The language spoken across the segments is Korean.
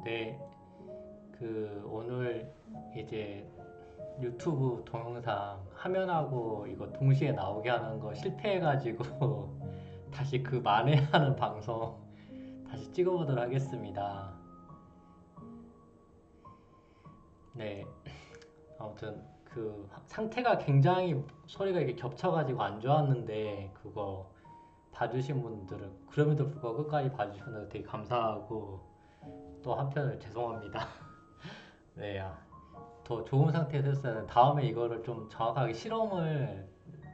네, 오늘 이제 유튜브 동영상 화면하고 이거 동시에 나오게 하는 거 실패해가지고 다시 그 만회하는 방송 다시 찍어보도록 하겠습니다. 네, 아무튼 상태가 굉장히 소리가 이렇게 겹쳐가지고 안 좋았는데 그거 봐주신 분들은 그럼에도 불구하고 끝까지 봐주셔서 되게 감사하고 또 한편으로 죄송합니다. 네, 더 좋은 상태에서 했어야 다음에 이거를 좀 정확하게 실험을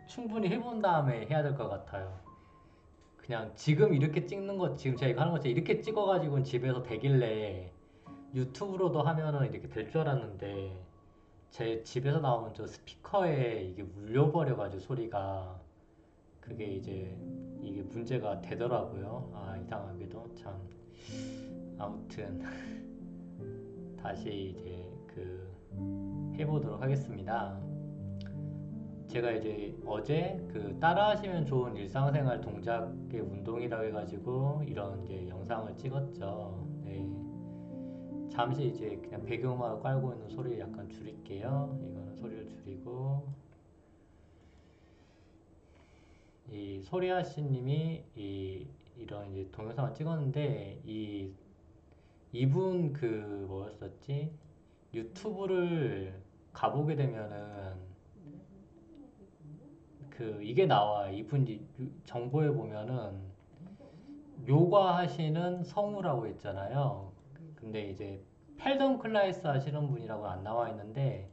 충분히 해본 다음에 해야 될 것 같아요. 그냥 지금 이렇게 찍는 거, 지금 제가 이거 하는 것처럼 이렇게 찍어가지고 집에서 되길래 유튜브로도 하면은 이렇게 될 줄 알았는데 제 집에서 나오는 저 스피커에 이게 울려버려가지고 소리가 그게 이제 이게 문제가 되더라고요. 이상하게도 참. 아무튼 다시 이제 해보도록 하겠습니다. 제가 이제 어제 따라하시면 좋은 일상생활 동작의 운동이라고 해가지고 이런 이제 영상을 찍었죠. 네. 잠시 이제 그냥 배경음악 깔고 있는 소리를 약간 줄일게요. 이거는 소리를 줄이고 이 소리아씨님이 이런 이제 동영상을 찍었는데 이분 뭐였었지? 유튜브를 가보게 되면은 이게 나와. 이분 정보에 보면은 요가 하시는 성우라고 있잖아요. 근데 이제 펠던클라이스 하시는 분이라고 안 나와 있는데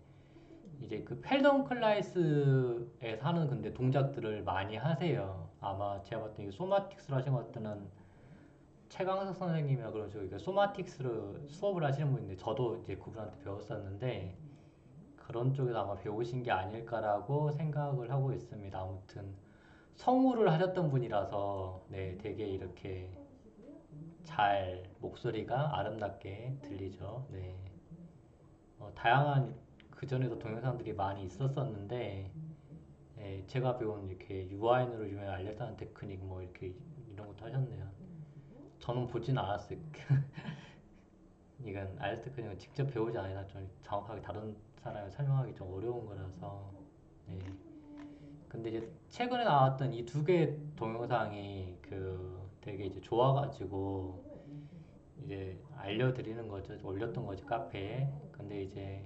이제 펠던클라이스에서 하는 근데 동작들을 많이 하세요. 아마 제가 봤을 때 소마틱스로 하신 것 같은 최강석 선생님이라 그러죠. 이게 소마틱스로 수업을 하시는 분인데 저도 이제 그분한테 배웠었는데 그런 쪽에서 아마 배우신 게 아닐까라고 생각을 하고 있습니다. 아무튼 성우를 하셨던 분이라서 네, 되게 이렇게 잘 목소리가 아름답게 들리죠. 네. 다양한 그전에도 동영상들이 많이 있었었는데 제가 배운 이렇게 유아인으로 유명한 알렉산더 테크닉 뭐 이렇게 이런 것도 하셨네요. 저는 보진 않았어요. 이건 알렉산더 테크닉은 직접 배우지 않아서 좀 정확하게 다른 사람이 설명하기 좀 어려운 거라서 네. 근데 이제 최근에 나왔던 이 두 개 동영상이 되게 이제 좋아가지고 이제 알려드리는 거죠. 올렸던 거지 카페에. 근데 이제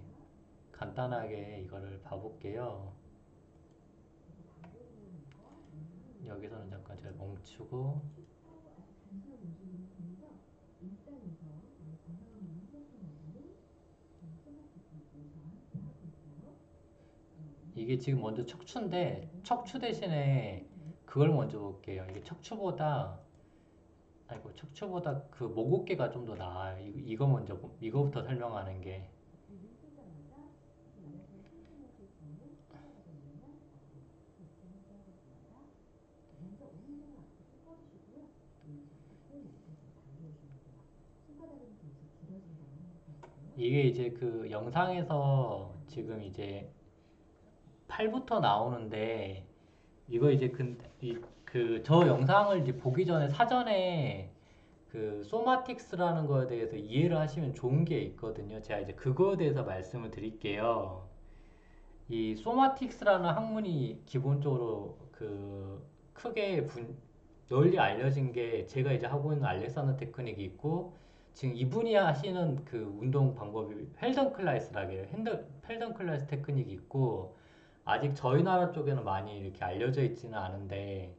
간단하게 이거를 봐볼게요. 여기서는 잠깐 제가 멈추고 이게 지금 먼저 척추인데 척추 대신에 그걸 먼저 볼게요. 이게 척추보다 목 어깨가 좀 더 나아요. 이거 먼저 이거부터 설명하는 게 이게 이제 영상에서 지금 이제 팔부터 나오는데 이거 이제 저 영상을 이제 보기 전에 사전에 소마틱스라는 거에 대해서 이해를 하시면 좋은 게 있거든요. 제가 이제 그거에 대해서 말씀을 드릴게요. 이 소마틱스라는 학문이 기본적으로 크게 널리 알려진 게 제가 이제 하고 있는 알렉산더 테크닉이 있고 지금 이분이 하시는 운동 방법이 펠던클라이스라고 해요. 펠던클라이스 테크닉이 있고 아직 저희 나라 쪽에는 많이 이렇게 알려져 있지는 않은데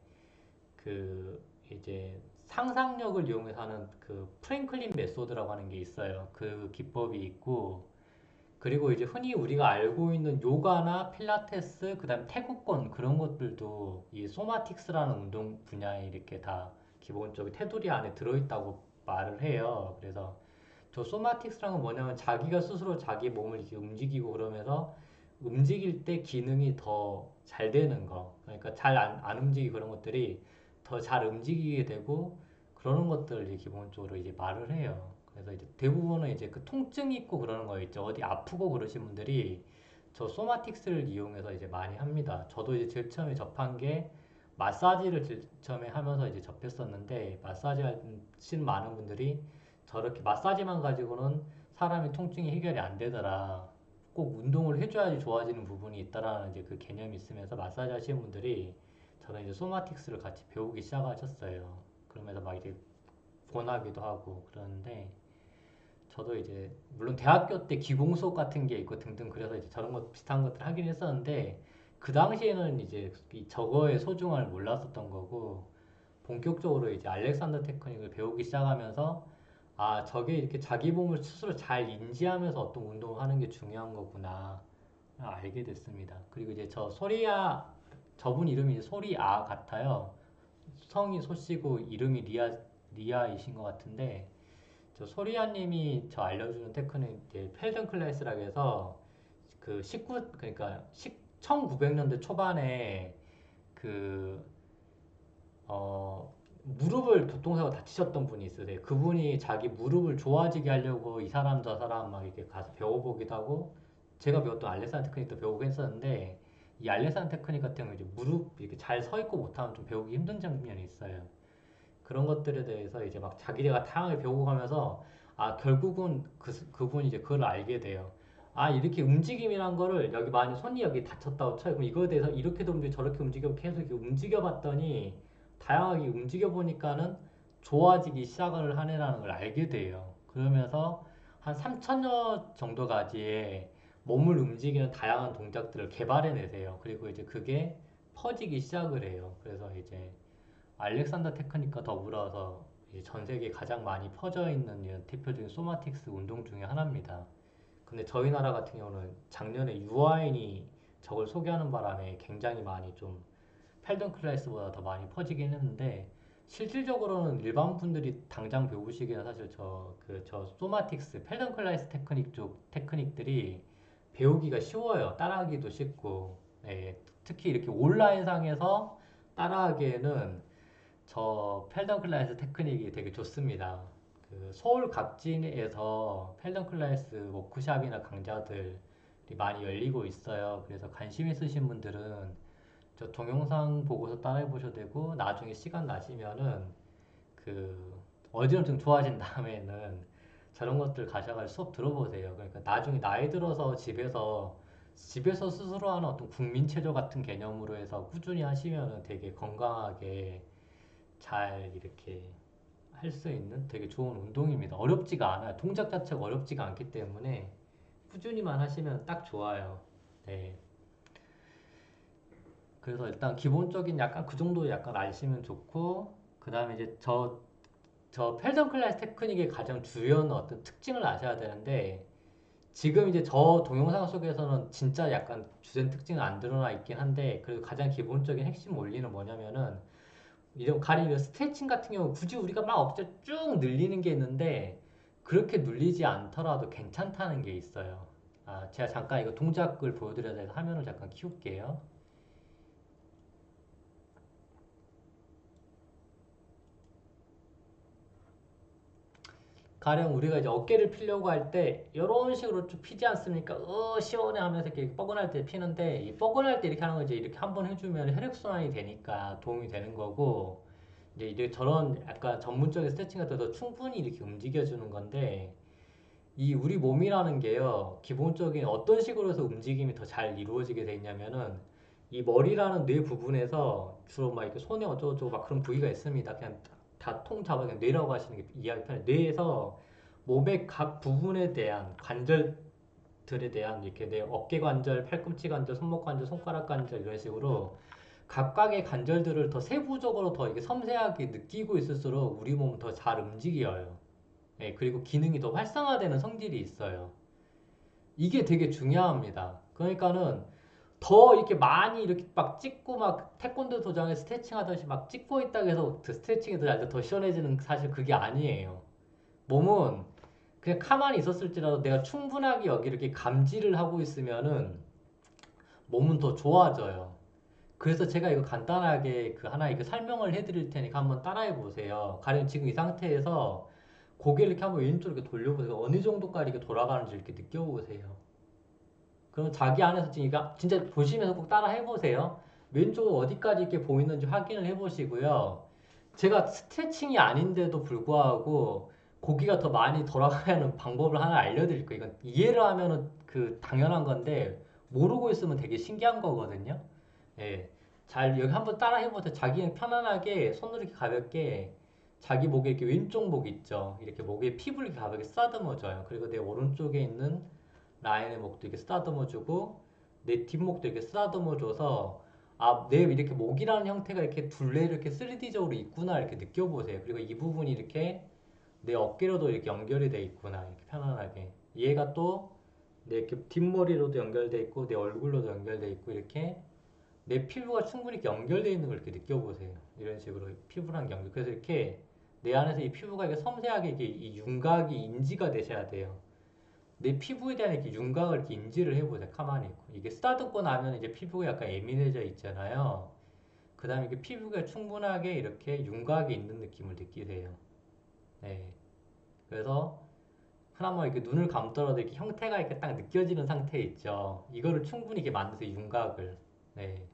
이제 상상력을 이용해서 하는 프랭클린 메소드라고 하는 게 있어요. 그 기법이 있고 그리고 이제 흔히 우리가 알고 있는 요가나 필라테스, 그다음 태국권 그런 것들도 이 소마틱스라는 운동 분야에 이렇게 다 기본적인 테두리 안에 들어있다고 말을 해요. 그래서 저 소마틱스라는 건 뭐냐면 자기가 스스로 자기 몸을 이렇게 움직이고 그러면서 움직일 때 기능이 더 잘 되는 거. 그러니까 잘 안 움직이고 그런 것들이 더 잘 움직이게 되고 그러는 것들을 이제 기본적으로 이제 말을 해요. 그래서 이제 대부분은 이제 통증이 있고 그러는 거 있죠. 어디 아프고 그러신 분들이 저 소마틱스를 이용해서 이제 많이 합니다. 저도 이제 제일 처음에 접한 게 마사지를 제일 처음에 하면서 이제 접했었는데 마사지 하신 많은 분들이 저렇게 마사지만 가지고는 사람의 통증이 해결이 안 되더라. 꼭 운동을 해줘야지 좋아지는 부분이 있다라는 이제 그 개념이 있으면서 마사지 하시는 분들이 저는 이제 소마틱스를 같이 배우기 시작하셨어요. 그러면서 막 이제 권하기도 하고 그러는데 저도 이제 물론 대학교 때 기공 수업 같은 게 있고 등등 그래서 이제 저런 것 비슷한 것들 하긴 했었는데 그 당시에는 이제 저거의 소중함을 몰랐었던 거고 본격적으로 이제 알렉산더 테크닉을 배우기 시작하면서 아 저게 이렇게 자기 몸을 스스로 잘 인지하면서 어떤 운동을 하는 게 중요한 거구나 알게 됐습니다. 그리고 이제 저 소리아 저분 이름이 이제 소리아 같아요. 성이 소씨고 이름이 리아이신 것 같은데 저 소리아님이 저 알려주는 테크닉 이제 펠든클래스라고 해서 그 19 그러니까 1900년대 초반에 그 무릎을 교통사고 다치셨던 분이 있으세요. 그분이 자기 무릎을 좋아지게 하려고 이 사람 저 사람 막 이렇게 가서 배워보기도 하고 제가 배웠던 알레산 테크닉도 배우고 했었는데 이 알레산 테크닉 같은 경우 이제 무릎 이렇게 잘 서 있고 못하면 좀 배우기 힘든 장면이 있어요. 그런 것들에 대해서 이제 막 자기가 다양하게 배우고 가면서 아 결국은 그분이 이제 그걸 알게 돼요. 아 이렇게 움직임이란 거를 여기 만약 손이 여기 다쳤다고 쳐요. 그럼 이거에 대해서 이렇게도 움직여 저렇게 움직여 계속 이렇게 움직여 봤더니 다양하게 움직여 보니까는 좋아지기 시작을 하네라는 걸 알게 돼요. 그러면서 한 3천여 정도까지의 몸을 움직이는 다양한 동작들을 개발해 내세요. 그리고 이제 그게 퍼지기 시작을 해요. 그래서 이제 알렉산더 테크닉과 더불어서 전 세계에 가장 많이 퍼져 있는 대표적인 소마틱스 운동 중에 하나입니다. 근데 저희 나라 같은 경우는 작년에 유아인이 저걸 소개하는 바람에 굉장히 많이 좀 펠던 클래스보다 더 많이 퍼지긴 했는데 실질적으로는 일반 분들이 당장 배우시기에는 사실 저 소마틱스 펠던 클래스 테크닉 쪽 테크닉들이 배우기가 쉬워요. 따라하기도 쉽고 예, 특히 이렇게 온라인상에서 따라하기에는 저 펠던 클라이스 테크닉이 되게 좋습니다. 그 서울 각지에서 펠던 클라이스 워크샵이나 강좌들이 많이 열리고 있어요. 그래서 관심 있으신 분들은 저 동영상 보고서 따라해 보셔도 되고 나중에 시간 나시면은 그 어지럼증 좋아진 다음에는 저런 것들 가셔가지고 수업 들어보세요. 그러니까 나중에 나이 들어서 집에서 스스로 하는 어떤 국민 체조 같은 개념으로 해서 꾸준히 하시면은 되게 건강하게 잘 이렇게 할 수 있는 되게 좋은 운동입니다. 어렵지가 않아요. 동작 자체가 어렵지가 않기 때문에 꾸준히만 하시면 딱 좋아요. 네. 그래서 일단 기본적인 약간 그 정도 약간 아시면 좋고, 그 다음에 이제 저 펠던 클래스 테크닉의 가장 주요한 어떤 특징을 아셔야 되는데, 지금 이제 저 동영상 속에서는 진짜 약간 주된 특징은 안 드러나 있긴 한데, 그래도 가장 기본적인 핵심 원리는 뭐냐면은, 이런 가리면 스트레칭 같은 경우 굳이 우리가 막 억지로 쭉 늘리는 게 있는데 그렇게 눌리지 않더라도 괜찮다는 게 있어요. 아, 제가 잠깐 이거 동작을 보여드려야 돼서 화면을 잠깐 키울게요. 가령 우리가 이제 어깨를 피려고 할 때 이런 식으로 쭉 피지 않습니까? 시원해 하면서 이렇게 뻐근할 때 피는데 이 뻐근할 때 이렇게 하는 거 이제 이렇게 한번 해주면 혈액순환이 되니까 도움이 되는 거고 이제 저런 약간 전문적인 스트레칭 같은 거 충분히 이렇게 움직여주는 건데 이 우리 몸이라는 게요, 기본적인 어떤 식으로 해서 움직임이 더 잘 이루어지게 돼 있냐면은, 이 머리라는 뇌 부분에서 주로 막 이렇게 손에 어쩌고저쩌고 막 그런 부위가 있습니다. 그냥 다 통 잡아 그냥 뇌라고 하시는 게 이해하기 편해요. 뇌에서 몸의 각 부분에 대한 관절들에 대한 이렇게 내 어깨 관절, 팔꿈치 관절, 손목 관절, 손가락 관절 이런 식으로 각각의 관절들을 더 세부적으로 더 이렇게 섬세하게 느끼고 있을수록 우리 몸은 더 잘 움직여요. 예, 그리고 기능이 더 활성화되는 성질이 있어요. 이게 되게 중요합니다. 그러니까는 더 이렇게 많이 이렇게 막 찍고 막 태권도 도장에 스트레칭 하듯이 막 찍고 있다고 해서 그 스트레칭이 더 시원해지는 사실 그게 아니에요. 몸은 그냥 가만히 있었을지라도 내가 충분하게 여기 이렇게 감지를 하고 있으면은 몸은 더 좋아져요. 그래서 제가 이거 간단하게 그 하나 이거 설명을 해드릴 테니까 한번 따라해 보세요. 가령 지금 이 상태에서 고개를 이렇게 한번 왼쪽으로 이렇게 돌려보세요. 어느 정도까지 이렇게 돌아가는지 이렇게 느껴보세요. 그럼 자기 안에서 지금 이거 진짜 보시면서 꼭 따라 해보세요. 왼쪽 어디까지 이렇게 보이는지 확인을 해보시고요. 제가 스트레칭이 아닌데도 불구하고 고기가 더 많이 돌아가야 하는 방법을 하나 알려드릴 거예요. 이건 이해를 하면은 그 당연한 건데 모르고 있으면 되게 신기한 거거든요. 예. 잘 여기 한번 따라 해보세요. 자기는 편안하게 손으로 이렇게 가볍게 자기 목에 이렇게 왼쪽 목 있죠. 이렇게 목에 피부를 이렇게 가볍게 쓰다듬어줘요. 그리고 내 오른쪽에 있는 라인의 목도 이렇게 쓰다듬어주고 내 뒷목도 이렇게 쓰다듬어줘서 아, 내 이렇게 목이라는 형태가 이렇게 둘레를 이렇게 3D적으로 있구나 이렇게 느껴보세요. 그리고 이 부분이 이렇게 내 어깨로도 이렇게 연결이 돼 있구나 이렇게 편안하게 얘가 또 내 이렇게 뒷머리로도 연결돼 있고 내 얼굴로도 연결돼 있고 이렇게 내 피부가 충분히 이렇게 연결돼 있는 걸 이렇게 느껴보세요. 이런 식으로 피부랑 연결. 그래서 이렇게 내 안에서 이 피부가 이렇게 섬세하게 이게 이 윤곽이 인지가 되셔야 돼요. 내 피부에 대한 이렇게 윤곽을 이렇게 인지를 해보세요. 가만히 있고. 이게 쓰다듬고 나면 이제 피부가 약간 예민해져 있잖아요. 그 다음에 이게 피부가 충분하게 이렇게 윤곽이 있는 느낌을 느끼세요. 네. 그래서 하나만 이렇게 눈을 감더라도 이렇게 형태가 이렇게 딱 느껴지는 상태 있죠. 이거를 충분히 이렇게 만드세요. 윤곽을. 네.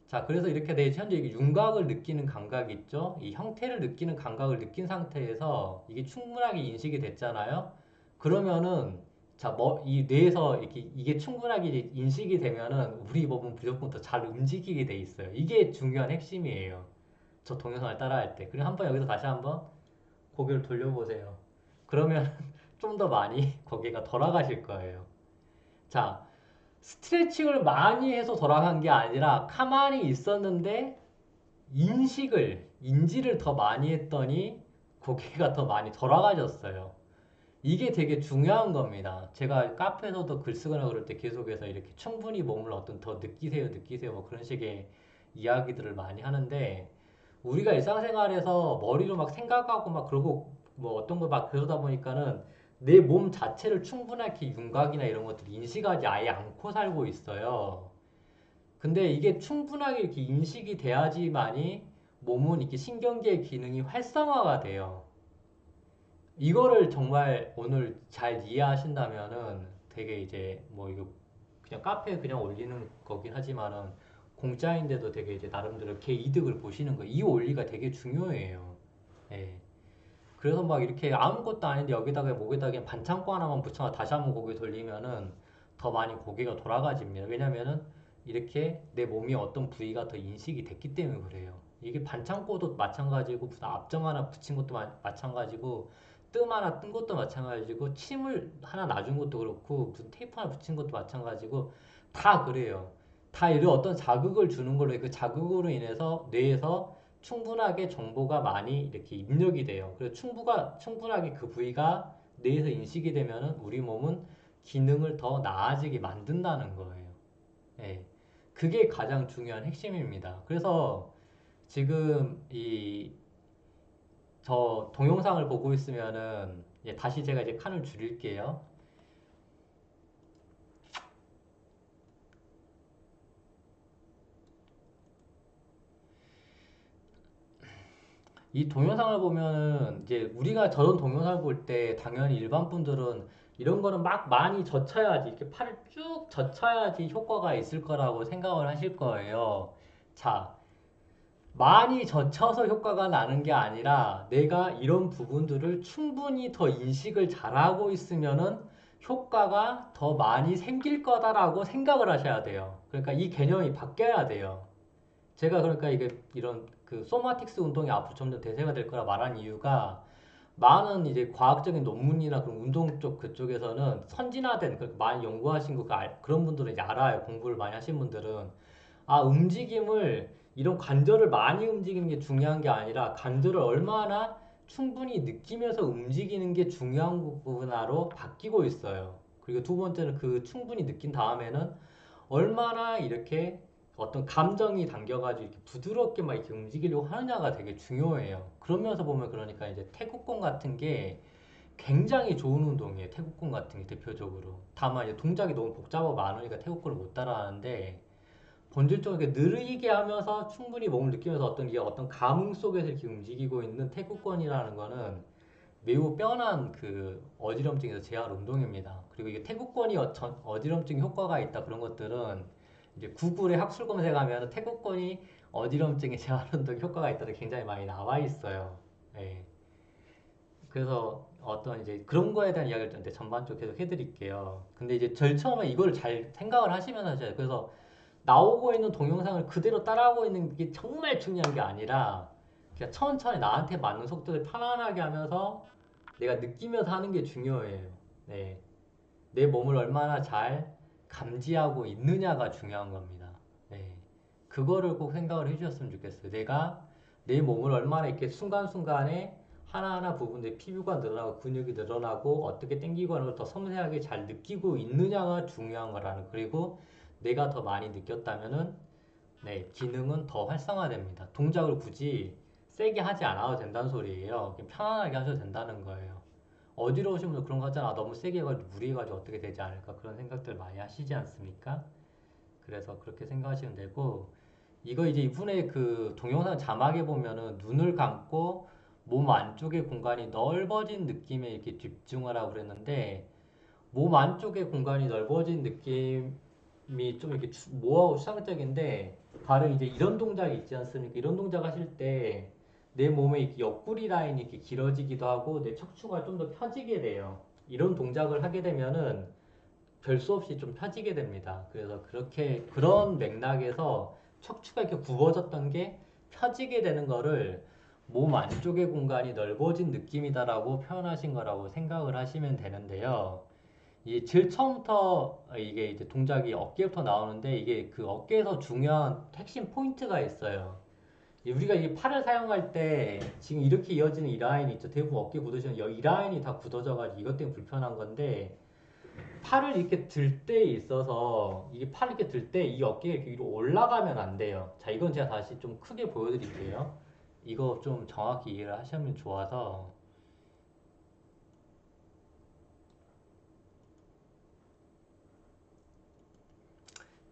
자, 그래서 이렇게 내 현재 이게 윤곽을 느끼는 감각이 있죠. 이 형태를 느끼는 감각을 느낀 상태에서 이게 충분하게 인식이 됐잖아요. 그러면은 자, 뭐, 이 뇌에서 이렇게 이게 충분하게 이제 인식이 되면은 우리 몸은 무조건 더 잘 움직이게 돼 있어요. 이게 중요한 핵심이에요. 저 동영상을 따라할 때. 그리고 한번 여기서 다시 한번 고개를 돌려보세요. 그러면 좀 더 많이 고개가 돌아가실 거예요. 자, 스트레칭을 많이 해서 돌아간 게 아니라 가만히 있었는데 인지를 더 많이 했더니 고개가 더 많이 돌아가졌어요. 이게 되게 중요한 겁니다. 제가 카페에서도 글 쓰거나 그럴 때 계속해서 이렇게 충분히 몸을 어떤 더 느끼세요, 뭐 그런 식의 이야기들을 많이 하는데 우리가 일상생활에서 머리로 막 생각하고 막 그러고 뭐 어떤 거 막 그러다 보니까는 내 몸 자체를 충분하게 윤곽이나 이런 것들 인식하지 아예 않고 살고 있어요. 근데 이게 충분하게 이렇게 인식이 돼야지만이 몸은 이렇게 신경계 기능이 활성화가 돼요. 이거를 정말 오늘 잘 이해하신다면은 되게 이제 뭐 이거 그냥 카페에 그냥 올리는 거긴 하지만은 공짜인데도 되게 이제 나름대로 개 이득을 보시는 거. 이 원리가 되게 중요해요. 예. 그래서 막 이렇게 아무것도 아닌데 여기다가 목에다가 그냥 반창고 하나만 붙여서 다시 한번 고개 돌리면은 더 많이 고개가 돌아가집니다. 왜냐면은 이렇게 내 몸이 어떤 부위가 더 인식이 됐기 때문에 그래요. 이게 반창고도 마찬가지고 무슨 압정 하나 붙인 것도 마찬가지고 뜸 하나 뜬 것도 마찬가지고 침을 하나 놔준 것도 그렇고 무슨 테이프 하나 붙인 것도 마찬가지고 다 그래요. 다 이런 어떤 자극을 주는 걸로 그 자극으로 인해서 뇌에서 충분하게 정보가 많이 이렇게 입력이 돼요. 그래서 충분하게 그 부위가 뇌에서 인식이 되면은 우리 몸은 기능을 더 나아지게 만든다는 거예요. 예. 그게 가장 중요한 핵심입니다. 그래서 지금 이 저 동영상을 보고 있으면은 다시 제가 이제 칸을 줄일게요. 이 동영상을 보면은 이제 우리가 저런 동영상을 볼 때 당연히 일반 분들은 이런 거는 막 많이 젖혀야지 이렇게 팔을 쭉 젖혀야지 효과가 있을 거라고 생각을 하실 거예요. 자, 많이 젖혀서 효과가 나는 게 아니라 내가 이런 부분들을 충분히 더 인식을 잘하고 있으면은 효과가 더 많이 생길 거다라고 생각을 하셔야 돼요. 그러니까 이 개념이 바뀌어야 돼요. 제가 그러니까 이게 이런 그 소마틱스 운동이 앞으로 점점 대세가 될 거라 말한 이유가 많은 이제 과학적인 논문이나 그런 운동 쪽 그쪽에서는 선진화된 그 많이 연구하신 거 그런 분들은 이제 알아요. 공부를 많이 하신 분들은 아 움직임을 이런 관절을 많이 움직이는 게 중요한 게 아니라 관절을 얼마나 충분히 느끼면서 움직이는 게 중요한 부분으로 바뀌고 있어요. 그리고 두 번째는 그 충분히 느낀 다음에는 얼마나 이렇게 어떤 감정이 담겨가지고 이렇게 부드럽게 막 이렇게 움직이려고 하느냐가 되게 중요해요. 그러면서 보면 그러니까 이제 태국권 같은 게 굉장히 좋은 운동이에요. 태국권 같은 게 대표적으로. 다만 이제 동작이 너무 복잡하고 많으니까 태국권을 못 따라하는데 본질적으로 이렇게 느리게 하면서 충분히 몸을 느끼면서 어떤 이게 어떤 감흥 속에서 이렇게 움직이고 있는 태국권이라는 거는 매우 뻔한 그 어지럼증에서 재활 운동입니다. 그리고 이게 태국권이 어지럼증 효과가 있다 그런 것들은 이제 구글에 학술 검색하면 태국권이 어지럼증에 재활 운동 효과가 있다는 게 굉장히 많이 나와 있어요. 예. 그래서 어떤 이제 그런 거에 대한 이야기를 좀 이제 전반적으로 계속 해드릴게요. 근데 이제 제일 처음에 이걸 잘 생각을 하시면 하셔요. 그래서 나오고 있는 동영상을 그대로 따라하고 있는 게 정말 중요한 게 아니라 그냥 천천히 나한테 맞는 속도를 편안하게 하면서 내가 느끼면서 하는 게 중요해요. 네. 내 몸을 얼마나 잘 감지하고 있느냐가 중요한 겁니다. 네. 그거를 꼭 생각을 해주셨으면 좋겠어요. 내가 내 몸을 얼마나 이렇게 순간순간에 하나하나 부분에 피부가 늘어나고 근육이 늘어나고 어떻게 당기고 하는 걸 더 섬세하게 잘 느끼고 있느냐가 중요한 거라는. 그리고 내가 더 많이 느꼈다면은 네, 기능은 더 활성화됩니다. 동작을 굳이 세게 하지 않아도 된다는 소리예요. 그냥 편안하게 하셔도 된다는 거예요. 어지러우신 분들 그런 거 하잖아. 아, 너무 세게 해가지고 무리해가지고 어떻게 되지 않을까 그런 생각들 많이 하시지 않습니까? 그래서 그렇게 생각하시면 되고 이거 이제 이분의 그 동영상 자막에 보면은 눈을 감고 몸 안쪽의 공간이 넓어진 느낌에 이렇게 집중을 하고 그랬는데 몸 안쪽의 공간이 넓어진 느낌이 좀 이렇게 모호하고 추상적인데 바로 이제 이런 동작이 있지 않습니까? 이런 동작 하실 때 내 몸의 이렇게 옆구리 라인이 이렇게 길어지기도 하고 내 척추가 좀 더 펴지게 돼요. 이런 동작을 하게 되면은 별 수 없이 좀 펴지게 됩니다. 그래서 그렇게 그런 맥락에서 척추가 이렇게 굽어졌던 게 펴지게 되는 거를 몸 안쪽의 공간이 넓어진 느낌이다라고 표현하신 거라고 생각을 하시면 되는데요. 이게 제일 처음부터 이게 이제 동작이 어깨부터 나오는데 이게 그 어깨에서 중요한 핵심 포인트가 있어요. 우리가 이 팔을 사용할 때 지금 이렇게 이어지는 이 라인이 있죠. 대부분 어깨 굳으시면 이 라인이 다 굳어져가지고 이것 때문에 불편한 건데 팔을 이렇게 들 때 있어서 이게 팔 이렇게 들 때 이 어깨가 이렇게 위로 올라가면 안 돼요. 자, 이건 제가 다시 좀 크게 보여드릴게요. 이거 좀 정확히 이해를 하시면 좋아서.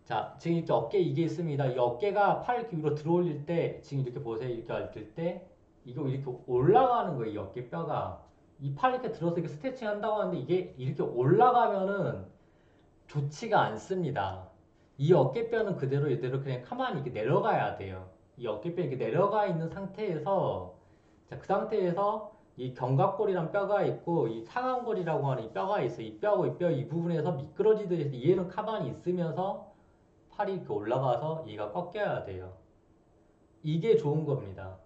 자, 지금 이렇게 어깨 이게 있습니다. 이 어깨가 팔 이렇게 위로 들어올릴 때, 지금 이렇게 보세요. 이렇게 들 때, 이거 이렇게 올라가는 거예요. 이 어깨 뼈가. 이 팔 이렇게 들어서 이렇게 스트레칭 한다고 하는데 이게 이렇게 올라가면은 좋지가 않습니다. 이 어깨뼈는 그대로 이대로 그냥 가만히 이렇게 내려가야 돼요. 이 어깨뼈 이렇게 내려가 있는 상태에서, 자, 그 상태에서 이 견갑골이란 뼈가 있고 이 상완골이라고 하는 이 뼈가 있어요. 이 뼈하고 이 뼈 이 부분에서 미끄러지듯이 해서 얘는 가만히 있으면서 팔이 이렇게 올라가서 얘가 꺾여야 돼요. 이게 좋은 겁니다.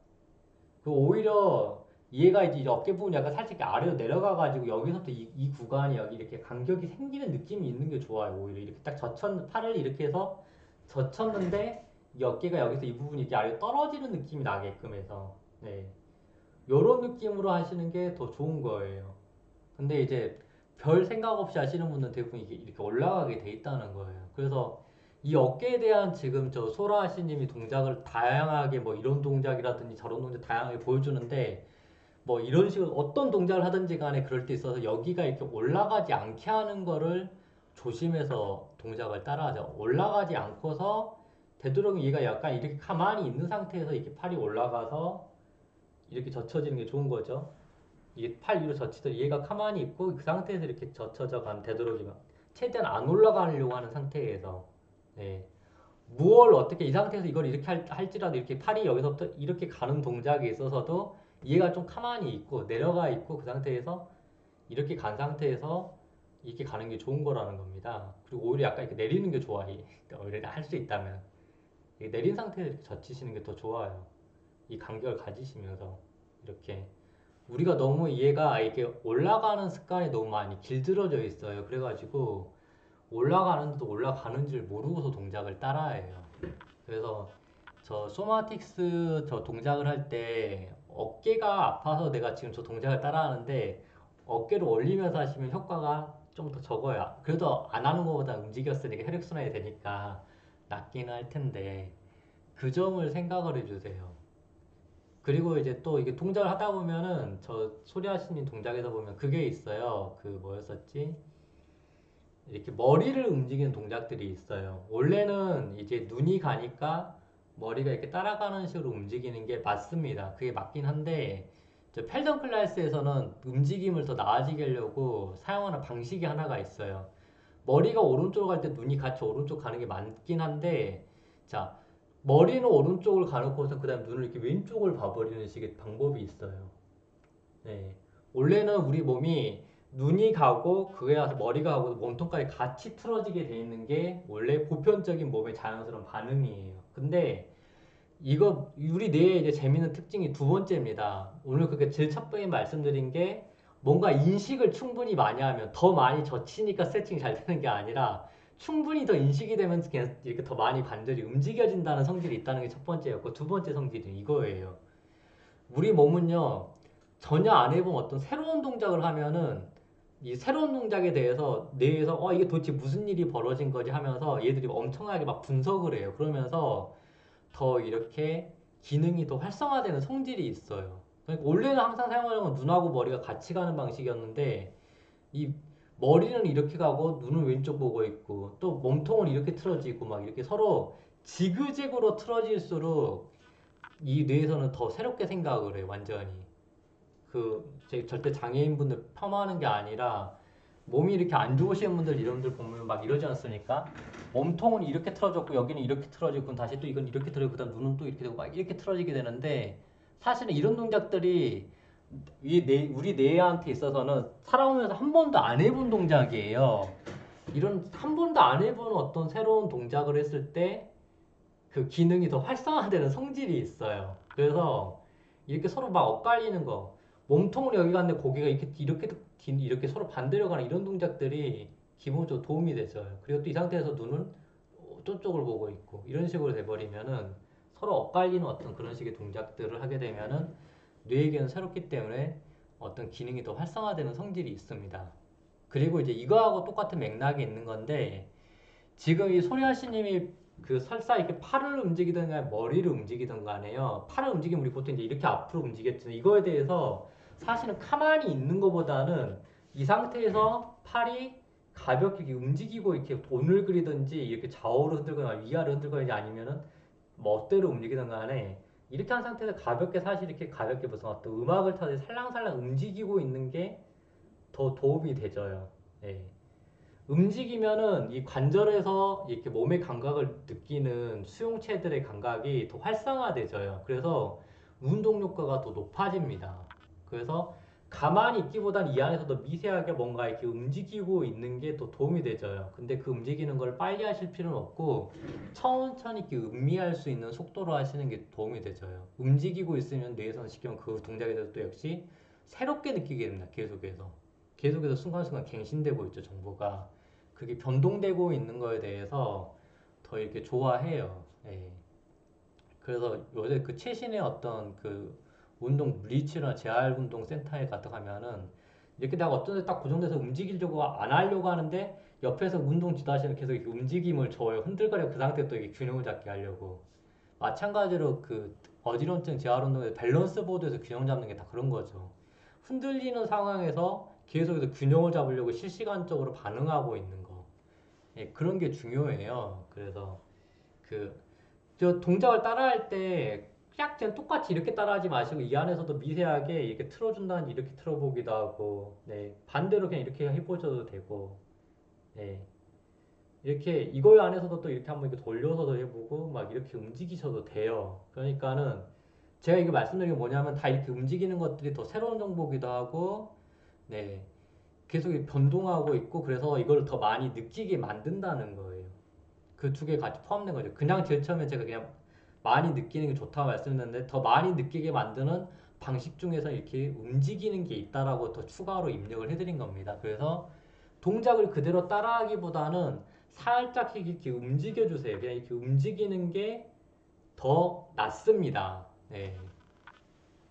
그 오히려 얘가 이제 어깨 부분이 약간 살짝 아래로 내려가가지고 여기서부터 이 구간이 여기 이렇게 간격이 생기는 느낌이 있는 게 좋아요. 오히려 이렇게 딱 팔을 이렇게 해서 젖혔는데 이 어깨가 여기서 이 부분이 이렇게 아래로 떨어지는 느낌이 나게끔 해서 네. 요런 느낌으로 하시는 게 더 좋은 거예요. 근데 이제 별 생각 없이 하시는 분들은 대부분 이게 이렇게 올라가게 돼 있다는 거예요. 그래서 이 어깨에 대한 지금 저 소라 하시님이 동작을 다양하게 뭐 이런 동작이라든지 저런 동작 다양하게 보여주는데 뭐 이런 식으로 어떤 동작을 하든지 간에 그럴 때 있어서 여기가 이렇게 올라가지 않게 하는 거를 조심해서 동작을 따라하죠. 올라가지 않고서 되도록 얘가 약간 이렇게 가만히 있는 상태에서 이렇게 팔이 올라가서 이렇게 젖혀지는 게 좋은 거죠. 이게 팔 위로 젖히더니 얘가 가만히 있고 그 상태에서 이렇게 젖혀져 가면 되도록이면 최대한 안 올라가려고 하는 상태에서 네. 무얼 어떻게 이 상태에서 이걸 이렇게 할지라도 이렇게 팔이 여기서부터 이렇게 가는 동작에 있어서도 얘가 좀 가만히 있고 내려가 있고 그 상태에서 이렇게 간 상태에서 이렇게 가는 게 좋은 거라는 겁니다. 그리고 오히려 약간 이렇게 내리는 게 좋아. 그러니까 오히려 할 수 있다면 내린 상태에서 이렇게 젖히시는 게 더 좋아요. 이 간격을 가지시면서 이렇게 우리가 너무 얘가 이렇게 올라가는 습관이 너무 많이 길들어져 있어요. 그래가지고 올라가는데도 올라가는 줄 모르고서 동작을 따라해요. 그래서 저 소마틱스 저 동작을 할 때 어깨가 아파서 내가 지금 저 동작을 따라하는데 어깨를 올리면서 하시면 효과가 좀 더 적어요. 그래도 안 하는 것보다 움직였으니까 혈액순환이 되니까 낫긴 할 텐데 그 점을 생각을 해주세요. 그리고 이제 또 이게 동작을 하다 보면은 저 소리하시는 동작에서 보면 그게 있어요. 그 뭐였었지? 이렇게 머리를 움직이는 동작들이 있어요. 원래는 이제 눈이 가니까 머리가 이렇게 따라가는 식으로 움직이는 게 맞습니다. 그게 맞긴 한데 저 펠던 클래스에서는 움직임을 더 나아지게 하려고 사용하는 방식이 하나가 있어요. 머리가 오른쪽으로 갈 때 눈이 같이 오른쪽 가는 게 맞긴 한데 자 머리는 오른쪽을 가놓고서 그 다음 눈을 이렇게 왼쪽을 봐버리는 식의 방법이 있어요. 네. 원래는 우리 몸이 눈이 가고 그에 와서 머리가 가고 몸통까지 같이 틀어지게 돼 있는 게 원래 보편적인 몸의 자연스러운 반응이에요. 근데 이거 우리 뇌의 이제 재밌는 특징이 두 번째입니다. 오늘 그렇게 제일 첫 번에 말씀드린 게 뭔가 인식을 충분히 많이 하면 더 많이 젖히니까 스트레칭이 잘 되는 게 아니라 충분히 더 인식이 되면 그냥 이렇게 더 많이 관절이 움직여진다는 성질이 있다는 게 첫 번째였고 두 번째 성질은 이거예요. 우리 몸은요 전혀 안 해본 어떤 새로운 동작을 하면은 이 새로운 동작에 대해서 뇌에서 이게 도대체 무슨 일이 벌어진 거지 하면서 얘들이 엄청나게 막 분석을 해요. 그러면서 더 이렇게 기능이 더 활성화되는 성질이 있어요. 그러니까 원래는 항상 사용하는 건 눈하고 머리가 같이 가는 방식이었는데 이 머리는 이렇게 가고 눈은 왼쪽 보고 있고 또 몸통은 이렇게 틀어지고 막 이렇게 서로 지그재그로 틀어질수록 이 뇌에서는 더 새롭게 생각을 해요. 완전히. 절대 장애인분들 폄하하는 게 아니라 몸이 이렇게 안 좋으신 분들 이런들 보면 막 이러지 않습니까? 몸통은 이렇게 틀어졌고 여기는 이렇게 틀어지고 그럼 다시 또 이건 이렇게 틀어지고 그다음 눈은 또 이렇게 되고 막 이렇게 틀어지게 되는데 사실은 이런 동작들이 우리 뇌한테 있어서는 살아오면서 한 번도 안 해본 동작이에요. 이런 한 번도 안 해본 어떤 새로운 동작을 했을 때 그 기능이 더 활성화되는 성질이 있어요. 그래서 이렇게 서로 막 엇갈리는 거, 몸통으로 여기 갔는데 고개가 이렇게 서로 반대로 가는 이런 동작들이 기본적으로 도움이 되죠. 그리고 또 이 상태에서 눈은 저쪽을 보고 있고 이런 식으로 돼버리면은 서로 엇갈리는 어떤 그런 식의 동작들을 하게 되면은 뇌에게는 새롭기 때문에 어떤 기능이 더 활성화되는 성질이 있습니다. 그리고 이제 이거하고 똑같은 맥락이 있는 건데 지금 이 소리하시님이 그 설사 이렇게 팔을 움직이든가 머리를 움직이든 간에요. 팔을 움직이면 우리 보통 이제 이렇게 앞으로 움직였잖아요. 이거에 대해서 사실은 가만히 있는 것보다는 이 상태에서 팔이 가볍게 이렇게 움직이고 이렇게 돈을 그리든지 이렇게 좌우로 흔들거나 위아래로 흔들거나 아니면은 멋대로 움직이든 간에 이렇게 한 상태에서 가볍게 사실 이렇게 가볍게 무슨 어떤 음악을 타듯이 살랑살랑 움직이고 있는 게 더 도움이 되져요. 예. 움직이면은 이 관절에서 이렇게 몸의 감각을 느끼는 수용체들의 감각이 더 활성화되져요. 그래서 운동 효과가 더 높아집니다. 그래서 가만히 있기보단 이 안에서 더 미세하게 뭔가 이렇게 움직이고 있는 게 더 도움이 되져요. 근데 그 움직이는 걸 빨리 하실 필요는 없고 천천히 이렇게 음미할 수 있는 속도로 하시는 게 도움이 되져요. 움직이고 있으면 뇌에서는 시키면 그 동작에 대해서 또 역시 새롭게 느끼게 됩니다. 계속해서. 계속해서 순간순간 갱신되고 있죠, 정보가. 그게 변동되고 있는 거에 대해서 더 이렇게 좋아해요. 예. 그래서 요새 그 최신의 어떤 그 운동 물리치료나 재활운동 센터에 갔다 가면은 이렇게 내가 어떤 데 딱 고정돼서 움직이려고 안 하려고 하는데 옆에서 운동 지도하시는 계속 이렇게 움직임을 줘요. 흔들거려 그 상태에 또 이게 균형을 잡게 하려고. 마찬가지로 그 어지럼증 재활운동에서 밸런스 보드에서 균형 잡는 게 다 그런 거죠. 흔들리는 상황에서 계속해서 균형을 잡으려고 실시간적으로 반응하고 있는 거. 예, 그런 게 중요해요. 그래서 그 저 동작을 따라할 때 그냥 똑같이 이렇게 따라하지 마시고 이 안에서도 미세하게 이렇게 틀어준다는지 이렇게 틀어보기도 하고, 네, 반대로 그냥 이렇게 해보셔도 되고, 네, 이렇게 이거 안에서도 또 이렇게 한번 이렇게 돌려서도 해보고 막 이렇게 움직이셔도 돼요. 그러니까는 제가 이거 말씀드린 게 뭐냐면 다 이렇게 움직이는 것들이 더 새로운 정보기도 하고, 네, 계속 변동하고 있고 그래서 이걸 더 많이 느끼게 만든다는 거예요. 그 두 개 같이 포함된 거죠. 그냥 제일 처음에 제가 그냥 많이 느끼는 게 좋다고 말씀드렸는데 더 많이 느끼게 만드는 방식 중에서 이렇게 움직이는 게 있다라고 더 추가로 입력을 해드린 겁니다. 그래서 동작을 그대로 따라하기보다는 살짝 이렇게 움직여 주세요. 그냥 이렇게 움직이는 게 더 낫습니다. 네.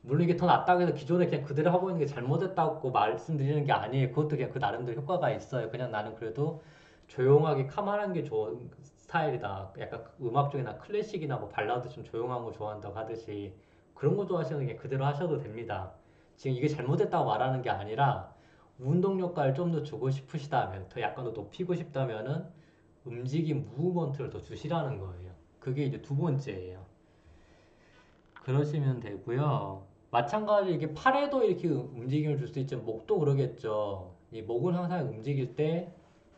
물론 이게 더 낫다고 해서 기존에 그냥 그대로 하고 있는 게 잘못했다고 말씀드리는 게 아니에요. 그것도 그냥 그 나름대로 효과가 있어요. 그냥 나는 그래도 조용하게 카만한 게 좋은 스타일이다. 약간 음악 중에나 클래식이나 뭐 발라드 좀 조용한 거 좋아한다고 하듯이 그런 거 좋아하시는 게 그대로 하셔도 됩니다. 지금 이게 잘못했다고 말하는 게 아니라 운동 효과를 좀 더 주고 싶으시다면, 더 약간 더 높이고 싶다면은 움직임 무브먼트를 더 주시라는 거예요. 그게 이제 두 번째예요. 그러시면 되고요. 마찬가지로 이게 팔에도 이렇게 움직임을 줄 수 있지만 목도 그러겠죠. 이 목은 항상 움직일 때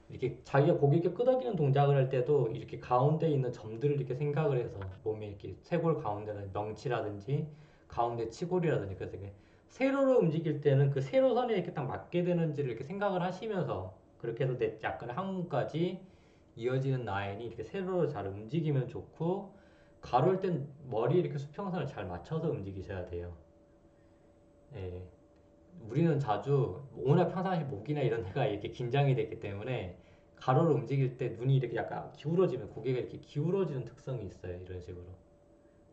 이렇게 자기가 고개 이렇게 끄덕이는 동작을 할 때도 이렇게 가운데 있는 점들을 이렇게 생각을 해서 몸에 이렇게 쇄골 가운데는 명치라든지 가운데 치골이라든지 그래서 이렇게 세로로 움직일 때는 그 세로선에 이렇게 딱 맞게 되는지를 이렇게 생각을 하시면서 그렇게 해서 내 약간 항문까지 이어지는 라인이 이렇게 세로로 잘 움직이면 좋고 가로일 땐 머리 이렇게 수평선을 잘 맞춰서 움직이셔야 돼요. 예. 우리는 자주 워낙 평상시 목이나 이런 데가 이렇게 긴장이 됐기 때문에 가로로 움직일 때 눈이 이렇게 약간 기울어지면 고개가 이렇게 기울어지는 특성이 있어요. 이런 식으로.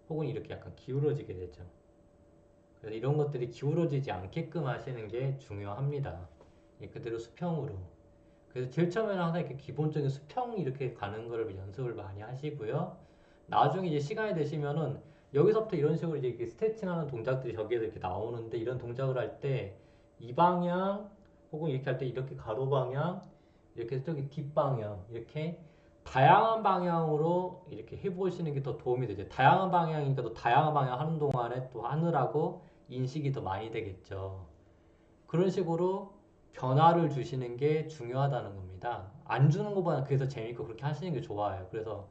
혹은 이렇게 약간 기울어지게 되죠. 그래서 이런 것들이 기울어지지 않게끔 하시는 게 중요합니다. 예, 그대로 수평으로. 그래서 제일 처음에는 항상 이렇게 기본적인 수평 이렇게 가는 거를 연습을 많이 하시고요. 나중에 이제 시간이 되시면은 여기서부터 이런 식으로 이제 이렇게 스트레칭하는 동작들이 저기에서 이렇게 나오는데 이런 동작을 할 때 이 방향 혹은 이렇게 할 때 이렇게 가로 방향 이렇게 저기 뒷방향 이렇게 다양한 방향으로 이렇게 해보시는 게 더 도움이 되죠. 다양한 방향이니까 또 다양한 방향 하는 동안에 또 하느라고 인식이 더 많이 되겠죠. 그런 식으로 변화를 주시는 게 중요하다는 겁니다. 안 주는 것보다 그래서 재밌고 그렇게 하시는 게 좋아요. 그래서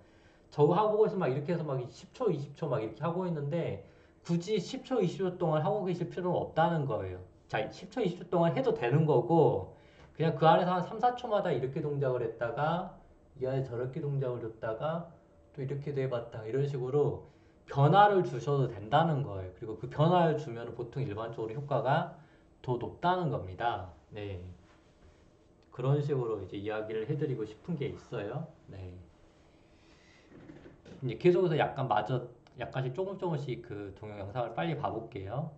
저거 하고 있으면 막 이렇게 해서 막 10초, 20초 막 이렇게 하고 있는데 굳이 10초, 20초 동안 하고 계실 필요는 없다는 거예요. 자, 10초, 20초 동안 해도 되는 거고 그냥 그 안에서 한 3, 4초마다 이렇게 동작을 했다가 이 안에 저렇게 동작을 줬다가 또 이렇게도 해봤다 이런 식으로 변화를 주셔도 된다는 거예요. 그리고 그 변화를 주면 보통 일반적으로 효과가 더 높다는 겁니다. 네. 그런 식으로 이제 이야기를 해드리고 싶은 게 있어요. 네. 이제 계속해서 약간 마저 약간씩 조금씩 그 동영 영상을 빨리 봐볼게요.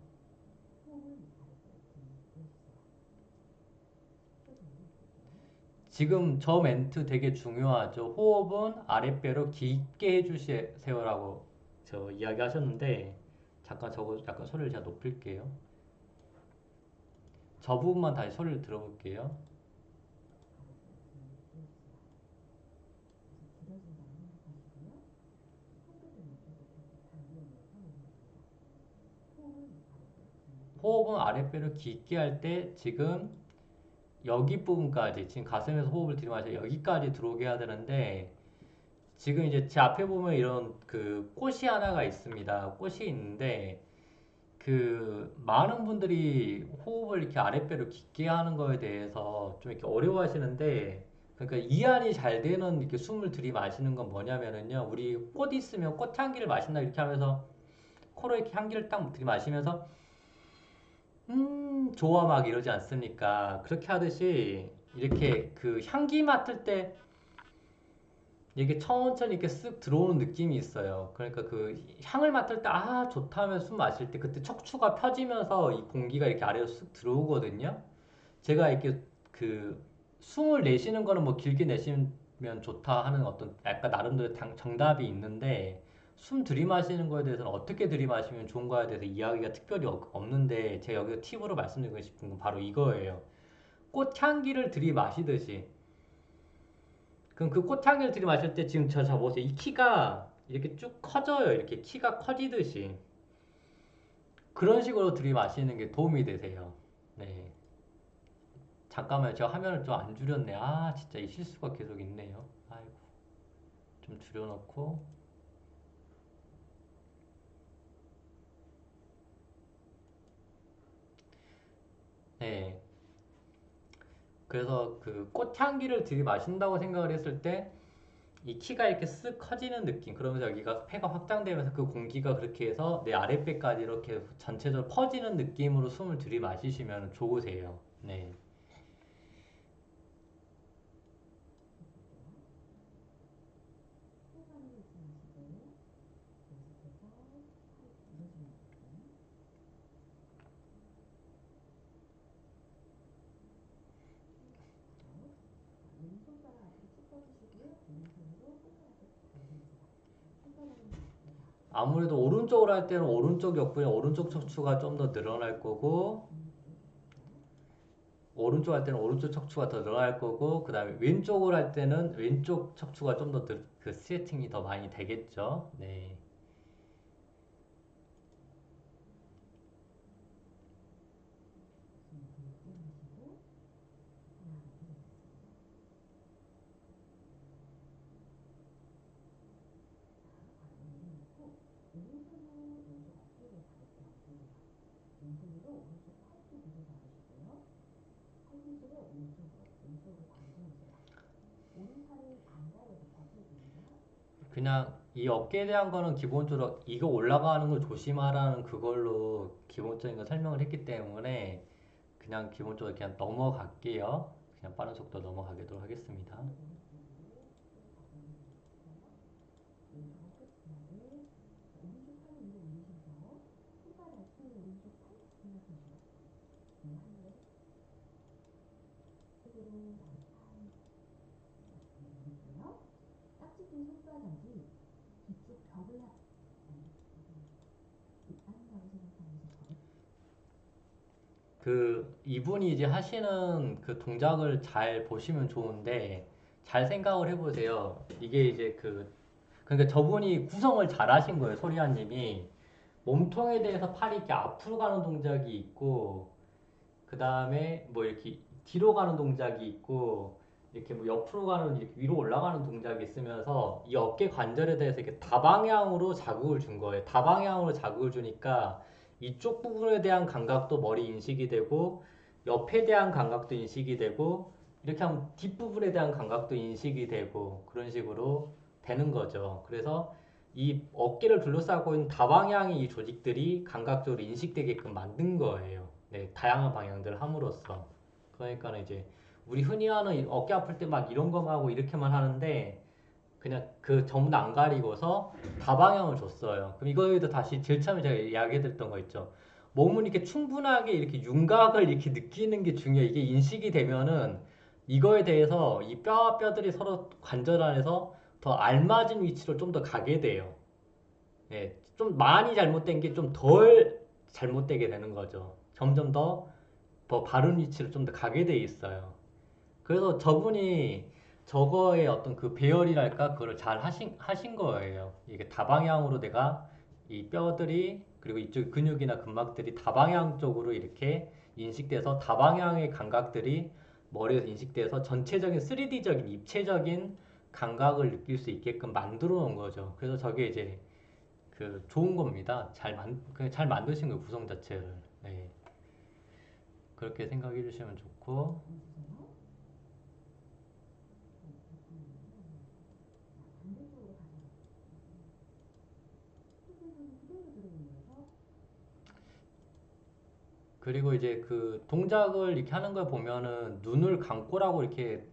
지금 저 멘트 되게 중요하죠. 호흡은 아랫배로 깊게 해주세요라고 저 이야기 하셨는데 잠깐 저거 약간 소리를 제가 높일게요. 저 부분만 다시 소리를 들어볼게요. 호흡은 아랫배로 깊게 할 때 지금 여기 부분까지 지금 가슴에서 호흡을 들이마셔 여기까지 들어오게 해야 되는데 지금 이제 제 앞에 보면 이런 그 꽃이 하나가 있습니다. 꽃이 있는데 그 많은 분들이 호흡을 이렇게 아랫배로 깊게 하는 거에 대해서 좀 이렇게 어려워하시는데 그러니까 이완이 잘 되는 이렇게 숨을 들이마시는 건 뭐냐면은요. 우리 꽃 있으면 꽃향기를 마신다 이렇게 하면서 코로 이렇게 향기를 딱 들이마시면서 좋아 막 이러지 않습니까? 그렇게 하듯이 이렇게 그 향기 맡을 때 이게 천천히 이렇게 쓱 들어오는 느낌이 있어요. 그러니까 그 향을 맡을 때 아 좋다 하면 숨 마실 때 그때 척추가 펴지면서 이 공기가 이렇게 아래로 쓱 들어오거든요. 제가 이렇게 그 숨을 내쉬는 거는 뭐 길게 내쉬면 좋다 하는 어떤 약간 나름대로 정답이 있는데 숨 들이마시는 거에 대해서는 어떻게 들이마시면 좋은가에 대해서 이야기가 특별히 없는데 제가 여기서 팁으로 말씀드리고 싶은 건 바로 이거예요. 꽃향기를 들이마시듯이 그럼 그 꽃향기를 들이마실 때 지금 저 보세요. 이 키가 이렇게 쭉 커져요. 이렇게 키가 커지듯이 그런 식으로 들이마시는 게 도움이 되세요. 네. 잠깐만요. 제가 화면을 좀 안 줄였네. 아, 진짜 이 실수가 계속 있네요. 아이고. 좀 줄여놓고. 네. 그래서 그 꽃향기를 들이마신다고 생각을 했을 때 이 키가 이렇게 쓱 커지는 느낌. 그러면서 여기가 폐가 확장되면서 그 공기가 그렇게 해서 내 아랫배까지 이렇게 전체적으로 퍼지는 느낌으로 숨을 들이마시시면 좋으세요. 네. 아무래도 오른쪽으로 할 때는 오른쪽 옆구리, 오른쪽 척추가 좀 더 늘어날 거고, 오른쪽 할 때는 오른쪽 척추가 더 늘어날 거고, 그 다음에 왼쪽으로 할 때는 왼쪽 척추가 좀 더 그 스트레칭이 더 많이 되겠죠. 네. 그냥 이 어깨에 대한 거는 기본적으로 이거 올라가는 걸 조심하라는 그걸로 기본적인 거 설명을 했기 때문에 그냥 기본적으로 그냥 넘어갈게요. 그냥 빠른 속도 넘어가도록 하겠습니다. 그 이분이 이제 하시는 그 동작을 잘 보시면 좋은데 잘 생각을 해보세요. 이게 이제 그러니까 저분이 구성을 잘 하신 거예요. 소리아님이 몸통에 대해서 팔이 이렇게 앞으로 가는 동작이 있고 그 다음에 뭐 이렇게 뒤로 가는 동작이 있고 이렇게 뭐 옆으로 가는 이렇게 위로 올라가는 동작이 있으면서 이 어깨 관절에 대해서 이렇게 다방향으로 자극을 준 거예요. 다방향으로 자극을 주니까 이쪽 부분에 대한 감각도 머리 인식이 되고 옆에 대한 감각도 인식이 되고 이렇게 하면 뒷부분에 대한 감각도 인식이 되고 그런 식으로 되는 거죠. 그래서 이 어깨를 둘러싸고 있는 다방향의 이 조직들이 감각적으로 인식되게끔 만든 거예요. 네, 다양한 방향들을 함으로써. 그러니까 이제 우리 흔히 하는 어깨 아플 때 막 이런 거만 하고 이렇게만 하는데 그냥 그 전부 다 안 가리고서 다방향을 줬어요. 그럼 이거에도 다시 제일 처음에 제가 이야기해드렸던 거 있죠. 몸을 이렇게 충분하게 이렇게 윤곽을 이렇게 느끼는 게 중요해요. 이게 인식이 되면은 이거에 대해서 이 뼈와 뼈들이 서로 관절 안에서 더 알맞은 위치로 좀 더 가게 돼요. 예, 좀 많이 잘못된 게 좀 덜 잘못되게 되는 거죠. 점점 더 바른 위치로 좀 더 가게 돼 있어요. 그래서 저분이 저거의 어떤 그 배열이랄까 그거를 잘 하신 거예요. 이게 다방향으로 내가 이 뼈들이 그리고 이쪽 근육이나 근막들이 다방향 쪽으로 이렇게 인식돼서 다방향의 감각들이 머리에서 인식돼서 전체적인 3D적인 입체적인 감각을 느낄 수 있게끔 만들어 놓은 거죠. 그래서 저게 이제 그 좋은 겁니다. 그냥 잘 만드신 거예요, 구성 자체를. 네. 그렇게 생각해 주시면 좋고. 그리고 이제 그 동작을 이렇게 하는 걸 보면은 눈을 감고라고 이렇게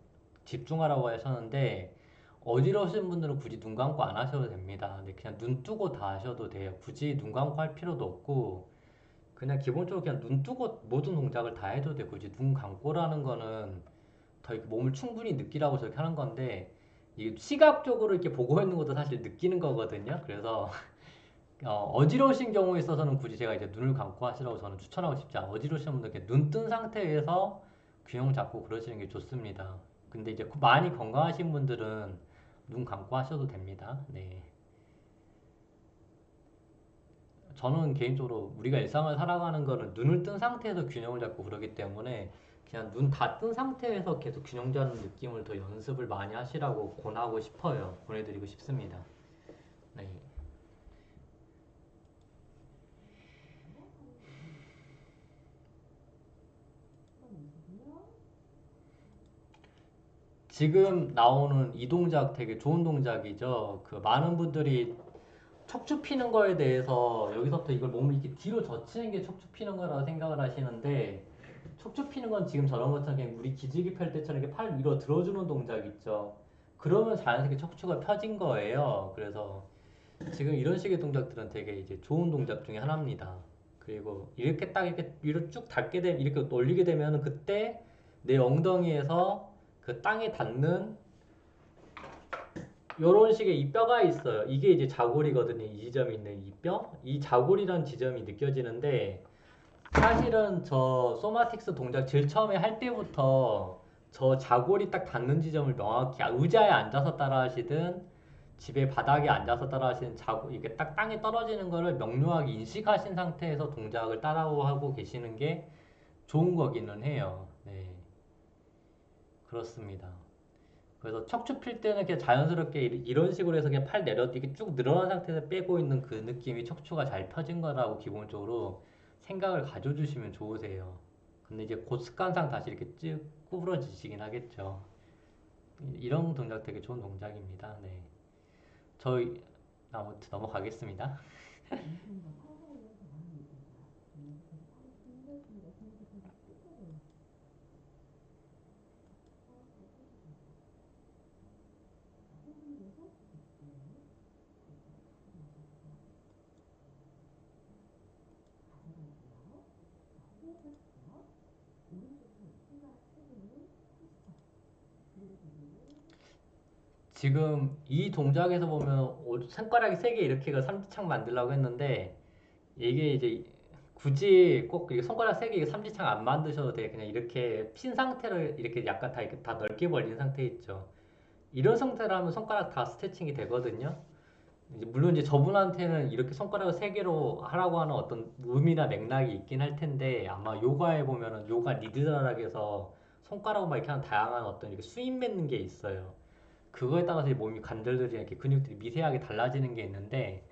집중하라고 하셨는데 어지러우신 분들은 굳이 눈 감고 안 하셔도 됩니다. 근데 그냥 눈 뜨고 다 하셔도 돼요. 굳이 눈 감고 할 필요도 없고 그냥 기본적으로 그냥 눈 뜨고 모든 동작을 다 해도 되고 굳이 눈 감고라는 거는 더 이렇게 몸을 충분히 느끼라고 저렇게 하는 건데 이 시각적으로 이렇게 보고 있는 것도 사실 느끼는 거거든요. 그래서 어지러우신 경우에 있어서는 굳이 제가 이제 눈을 감고 하시라고 저는 추천하고 싶지 않아요. 어지러우신 분들 이렇게 눈 뜬 상태에서 균형 잡고 그러시는 게 좋습니다. 근데 이제 많이 건강하신 분들은 눈 감고 하셔도 됩니다. 네. 저는 개인적으로 우리가 일상을 살아가는 거는 눈을 뜬 상태에서 균형을 잡고 그러기 때문에 그냥 눈 다 뜬 상태에서 계속 균형 잡는 느낌을 더 연습을 많이 하시라고 권하고 싶어요. 권해드리고 싶습니다. 네. 지금 나오는 이 동작 되게 좋은 동작이죠. 그 많은 분들이 척추 피는 거에 대해서 여기서부터 이걸 몸을 이렇게 뒤로 젖히는 게 척추 피는 거라고 생각을 하시는데 척추 피는 건 지금 저런 것처럼 그냥 우리 기지개 펼 때처럼 이렇게 팔 위로 들어주는 동작 있죠. 그러면 자연스럽게 척추가 펴진 거예요. 그래서 지금 이런 식의 동작들은 되게 이제 좋은 동작 중에 하나입니다. 그리고 이렇게 딱 이렇게 위로 쭉 닿게 되면 이렇게 올리게 되면 그때 내 엉덩이에서 그 땅에 닿는 요런 식의 이 뼈가 있어요. 이게 이제 자골이거든요. 이 지점이 있는 이 뼈. 이 자골이란 지점이 느껴지는데 사실은 저 소마틱스 동작 제일 처음에 할 때부터 저 자골이 딱 닿는 지점을 명확히 의자에 앉아서 따라 하시든 집에 바닥에 앉아서 따라 하시는 자골 이게 딱 땅에 떨어지는 거를 명료하게 인식하신 상태에서 동작을 따라하고 계시는 게 좋은 거기는 해요. 네. 그렇습니다. 그래서 척추 필 때는 그냥 자연스럽게 이런 식으로 해서 그냥 팔 내려 이렇게 쭉 늘어난 상태에서 빼고 있는 그 느낌이 척추가 잘 펴진 거라고 기본적으로 생각을 가져주시면 좋으세요. 근데 이제 곧 습관상 다시 이렇게 쭉 구부러지시긴 하겠죠. 이런 동작 되게 좋은 동작입니다. 네. 저희 아무튼 넘어가겠습니다. 지금 이 동작에서 보면 손가락이 세 개 이렇게가 삼지창 만들려고 했는데 이게 이제 굳이 꼭 이게 손가락 세 개 삼지창 안 만드셔도 돼. 그냥 이렇게 핀 상태를 이렇게 약간 다 이렇게 다 넓게 벌린 상태 있죠. 이런 상태로 하면 손가락 다 스트레칭이 되거든요. 이제 물론 이제 저분한테는 이렇게 손가락을 세 개로 하라고 하는 어떤 의미나 맥락이 있긴 할 텐데 아마 요가에 보면은 요가 니드라락에서 손가락만 이렇게 하는 다양한 어떤 이렇게 수인 맺는 게 있어요. 그거에 따라서 이 몸이 관절들이 이렇게 근육들이 미세하게 달라지는 게 있는데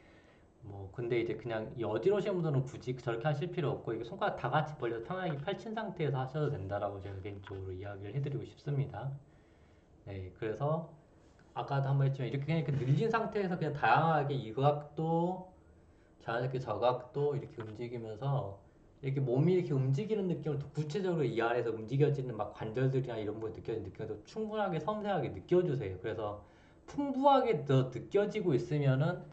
뭐 근데 이제 그냥 이 어지러우신 분들은 굳이 저렇게 하실 필요 없고 이게 손가락 다 같이 벌려서 편하게 펼친 상태에서 하셔도 된다라고 제가 개인적으로 이야기를 해드리고 싶습니다. 네, 그래서 아까도 한번 했지만 이렇게 그냥 이렇게 늘린 상태에서 그냥 다양하게 이 각도, 자연스럽게 저 각도 이렇게 움직이면서 이렇게 몸이 이렇게 움직이는 느낌을 더 구체적으로 이 안에서 움직여지는 막 관절들이나 이런 거 느껴지는 느낌도 충분하게 섬세하게 느껴주세요. 그래서 풍부하게 더 느껴지고 있으면은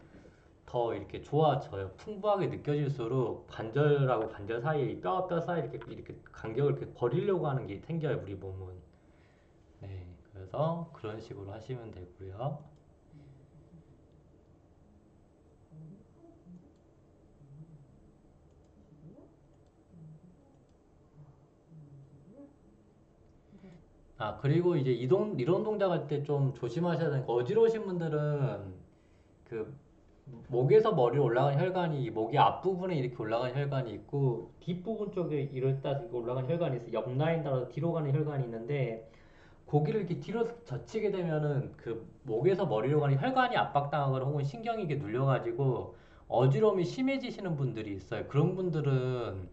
더 이렇게 좋아져요. 풍부하게 느껴질수록 관절하고 관절 사이에 이 뼈와 뼈 사이 이렇게 간격을 이렇게 버리려고 하는 게 생겨요, 우리 몸은. 네, 그래서 그런 식으로 하시면 되고요. 아, 그리고 이제 이런 동작 할 때 좀 조심하셔야 되는 거, 어지러우신 분들은 그 목에서 머리로 올라가는 혈관이 목의 앞부분에 이렇게 올라가는 혈관이 있고 뒷부분 쪽에 이럴 때 올라가는 혈관이 있어요. 옆 라인 따라서 뒤로 가는 혈관이 있는데 고기를 이렇게 뒤로 젖히게 되면은 그 목에서 머리로 가는 혈관이 압박당하거나 혹은 신경이 이게 눌려가지고 어지러움이 심해지시는 분들이 있어요. 그런 분들은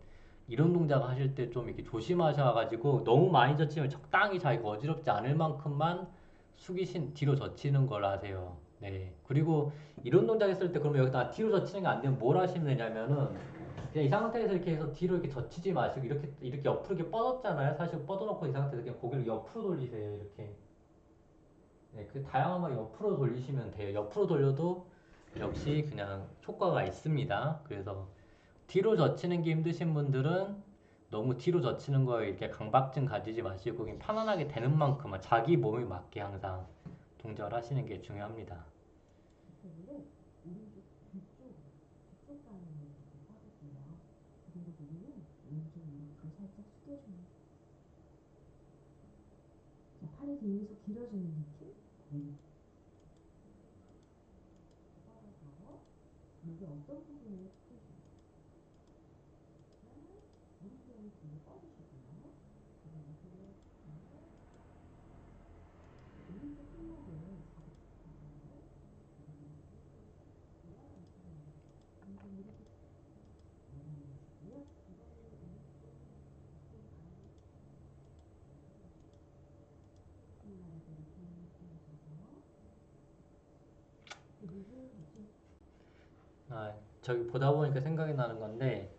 이런 동작 하실 때 좀 이렇게 조심하셔가지고 너무 많이 젖히면 적당히 자기가 어지럽지 않을 만큼만 숙이신 뒤로 젖히는 걸 하세요. 네. 그리고 이런 동작 했을 때 그러면 여기다 뒤로 젖히는 게 안 되면 뭘 하시면 되냐면은 그냥 이 상태에서 이렇게 해서 뒤로 이렇게 젖히지 마시고 이렇게 옆으로 이렇게 뻗었잖아요. 사실 뻗어놓고 이 상태에서 그냥 고개를 옆으로 돌리세요. 이렇게. 네, 그 다양한 거 옆으로 돌리시면 돼요. 옆으로 돌려도 역시 그냥 효과가 있습니다. 그래서 뒤로 젖히는 게 힘드신 분들은 너무 뒤로 젖히는 거에 이렇게 강박증 가지지 마시고 그냥 편안하게 되는 만큼만 자기 몸에 맞게 항상 동작을 하시는 게 중요합니다. 팔이 계속 길어지는 느낌? 이게 어떤 부분에 무릎이 되게 뻗으시고요. 오른쪽 손목을 아, 저기 보다 보니까 생각이 나는 건데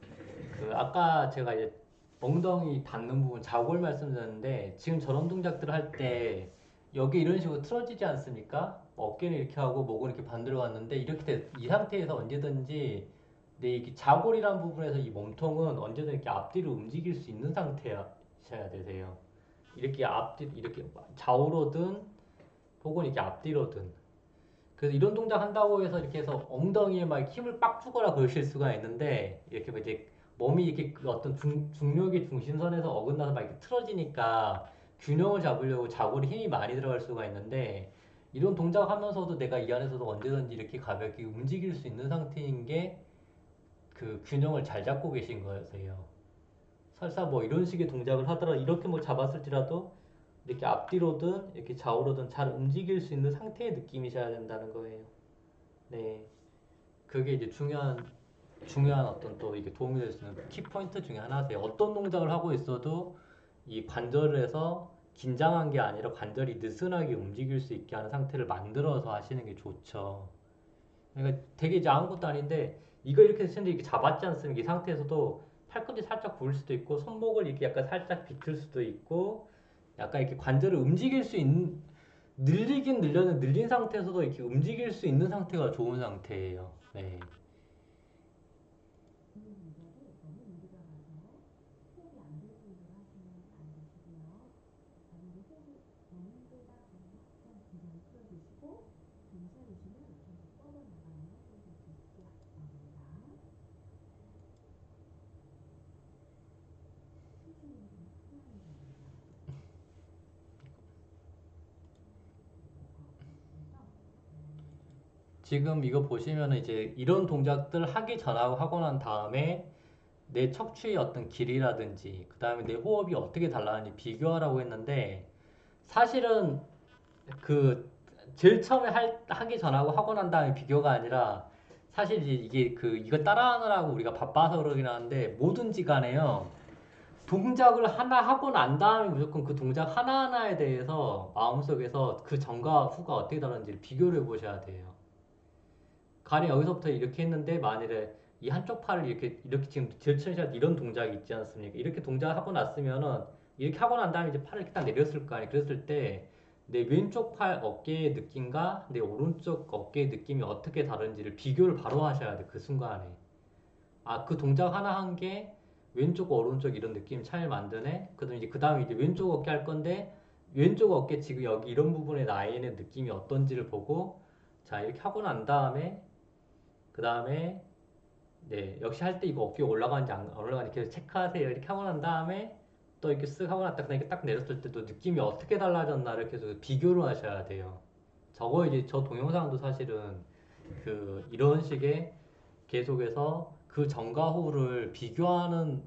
그 아까 제가 이제 엉덩이 닿는 부분 좌골 말씀드렸는데 지금 저런 동작들을 할 때 여기 이런 식으로 틀어지지 않습니까? 어깨는 이렇게 하고 목은 이렇게 반대로 갔는데 이 상태에서 언제든지 내 이렇게 좌골이란 부분에서 이 몸통은 언제든 이렇게 앞뒤로 움직일 수 있는 상태셔야 되세요. 이렇게 앞뒤 이렇게 좌우로든 혹은 이렇게 앞뒤로든 그래서 이런 동작 한다고 해서 이렇게 해서 엉덩이에 막 힘을 빡 주거나 그러실 수가 있는데 이렇게 뭐 이제 몸이 이렇게 그 어떤 중력의 중심선에서 어긋나서 막 이렇게 틀어지니까 균형을 잡으려고 좌골에 힘이 많이 들어갈 수가 있는데 이런 동작 하면서도 내가 이 안에서도 언제든지 이렇게 가볍게 움직일 수 있는 상태인 게 그 균형을 잘 잡고 계신 거세요. 설사 뭐 이런 식의 동작을 하더라도 이렇게 뭐 잡았을지라도 이렇게 앞뒤로든 이렇게 좌우로든 잘 움직일 수 있는 상태의 느낌이셔야 된다는 거예요. 네. 그게 이제 중요한 어떤 또 이게 도움이 될 수 있는 키포인트 중에 하나세요. 어떤 동작을 하고 있어도 이 관절에서 긴장한 게 아니라 관절이 느슨하게 움직일 수 있게 하는 상태를 만들어서 하시는 게 좋죠. 그러니까 되게 이제 아무것도 아닌데 이거 이렇게 했는데 이게 잡았지 않습니까? 이 상태에서도 팔꿈치 살짝 구을 수도 있고 손목을 이렇게 약간 살짝 비틀 수도 있고 약간 이렇게 관절을 움직일 수 있는 늘리긴 늘려는 늘린 상태에서도 이렇게 움직일 수 있는 상태가 좋은 상태예요. 네. 이 동작이 너무 무리가 가서 호흡이 안 될 정도로 하시면 안 되시고요. 만약에 호흡이 너무 힘들다 그러면 그냥 긴장을 풀어주시고 괜찮으시면 계속 뻗어나가는 활동될 수 있게 바랍니다. 숨 쉬는 게 좀 필요한 겁니다. 그래서 지금 이거 보시면은 이제 이런 동작들 하기 전하고 하고 난 다음에 내 척추의 어떤 길이라든지 그 다음에 내 호흡이 어떻게 달라는지 비교하라고 했는데 사실은 그 제일 처음에 하기 전하고 하고 난 다음에 비교가 아니라 사실 이게 그 이걸 따라하느라고 우리가 바빠서 그러긴 하는데 뭐든지 간에요. 동작을 하나 하고 난 다음에 무조건 그 동작 하나하나에 대해서 마음속에서 그 전과 후가 어떻게 다른지를 비교를 해보셔야 돼요. 가령 여기서부터 이렇게 했는데 만일에 이 한쪽 팔을 이렇게 지금 질천샷 이런 동작이 있지 않습니까? 이렇게 동작하고 났으면은 이렇게 하고 난 다음에 이제 팔을 이렇게 딱 내렸을 거 아니에요. 그랬을 때 내 왼쪽 팔 어깨의 느낌과 내 오른쪽 어깨의 느낌이 어떻게 다른지를 비교를 바로 하셔야 돼. 그 순간에. 아, 그 동작 하나 한 게 왼쪽 오른쪽 이런 느낌 차이를 만드네. 그다음에 이제 왼쪽 어깨 할 건데 왼쪽 어깨 지금 여기 이런 부분에 나인의 느낌이 어떤지를 보고 자, 이렇게 하고 난 다음에 그 다음에 네 역시 할 때 이거 어깨 올라가는지 안 올라가는지 계속 체크하세요. 이렇게 하고 난 다음에 또 이렇게 쓱 하고 났다 그냥 이렇게 딱 내렸을 때 또 느낌이 어떻게 달라졌나를 계속 비교를 하셔야 돼요. 저거 이제 저 동영상도 사실은 그 이런 식의 계속해서 그 전과 후를 비교하는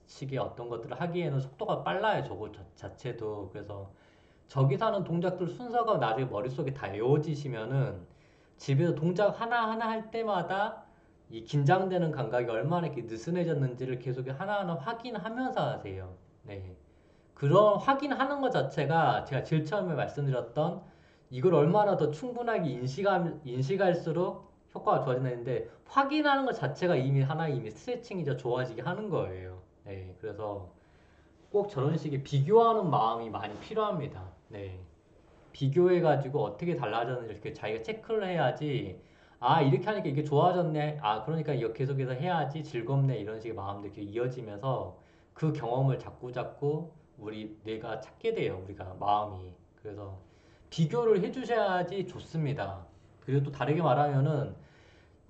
식의 어떤 것들을 하기에는 속도가 빨라요. 저거 자체도. 그래서 저기서 하는 동작들 순서가 나중에 머릿속에 다 외워지시면은 집에서 동작 하나하나 할 때마다 이 긴장되는 감각이 얼마나 이렇게 느슨해졌는지를 계속 하나하나 확인하면서 하세요. 네. 그런 확인하는 것 자체가 제가 제일 처음에 말씀드렸던 이걸 얼마나 더 충분하게 인식할수록 효과가 좋아진다는데 확인하는 것 자체가 이미 스트레칭이죠. 좋아지게 하는 거예요. 네. 그래서 꼭 저런 식의 비교하는 마음이 많이 필요합니다. 네. 비교해가지고 어떻게 달라졌는지 이렇게 자기가 체크를 해야지. 아, 이렇게 하니까 이게 좋아졌네. 아, 그러니까 이거 계속해서 해야지 즐겁네. 이런 식의 마음들이 이렇게 이어지면서 그 경험을 자꾸 우리 뇌가 찾게 돼요. 우리가 마음이. 그래서 비교를 해주셔야지 좋습니다. 그리고 또 다르게 말하면은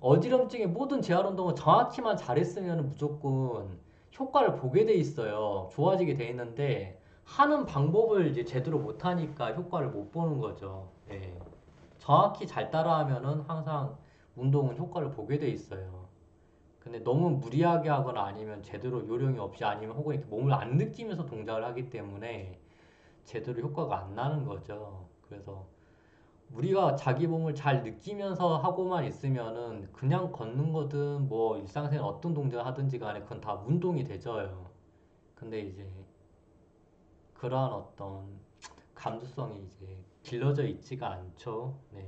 어지럼증의 모든 재활 운동을 정확히만 잘했으면 무조건 효과를 보게 돼 있어요. 좋아지게 돼 있는데 하는 방법을 이제 제대로 못하니까 효과를 못 보는 거죠. 예. 정확히 잘 따라하면은 항상 운동은 효과를 보게 돼 있어요. 근데 너무 무리하게 하거나 아니면 제대로 요령이 없이 아니면 혹은 이렇게 몸을 안 느끼면서 동작을 하기 때문에 제대로 효과가 안 나는 거죠. 그래서 우리가 자기 몸을 잘 느끼면서 하고만 있으면은 그냥 걷는 거든 뭐 일상생활 어떤 동작을 하든지 간에 그건 다 운동이 되져요. 근데 이제 그러한 어떤 감수성이 이제 길러져 있지가 않죠. 네.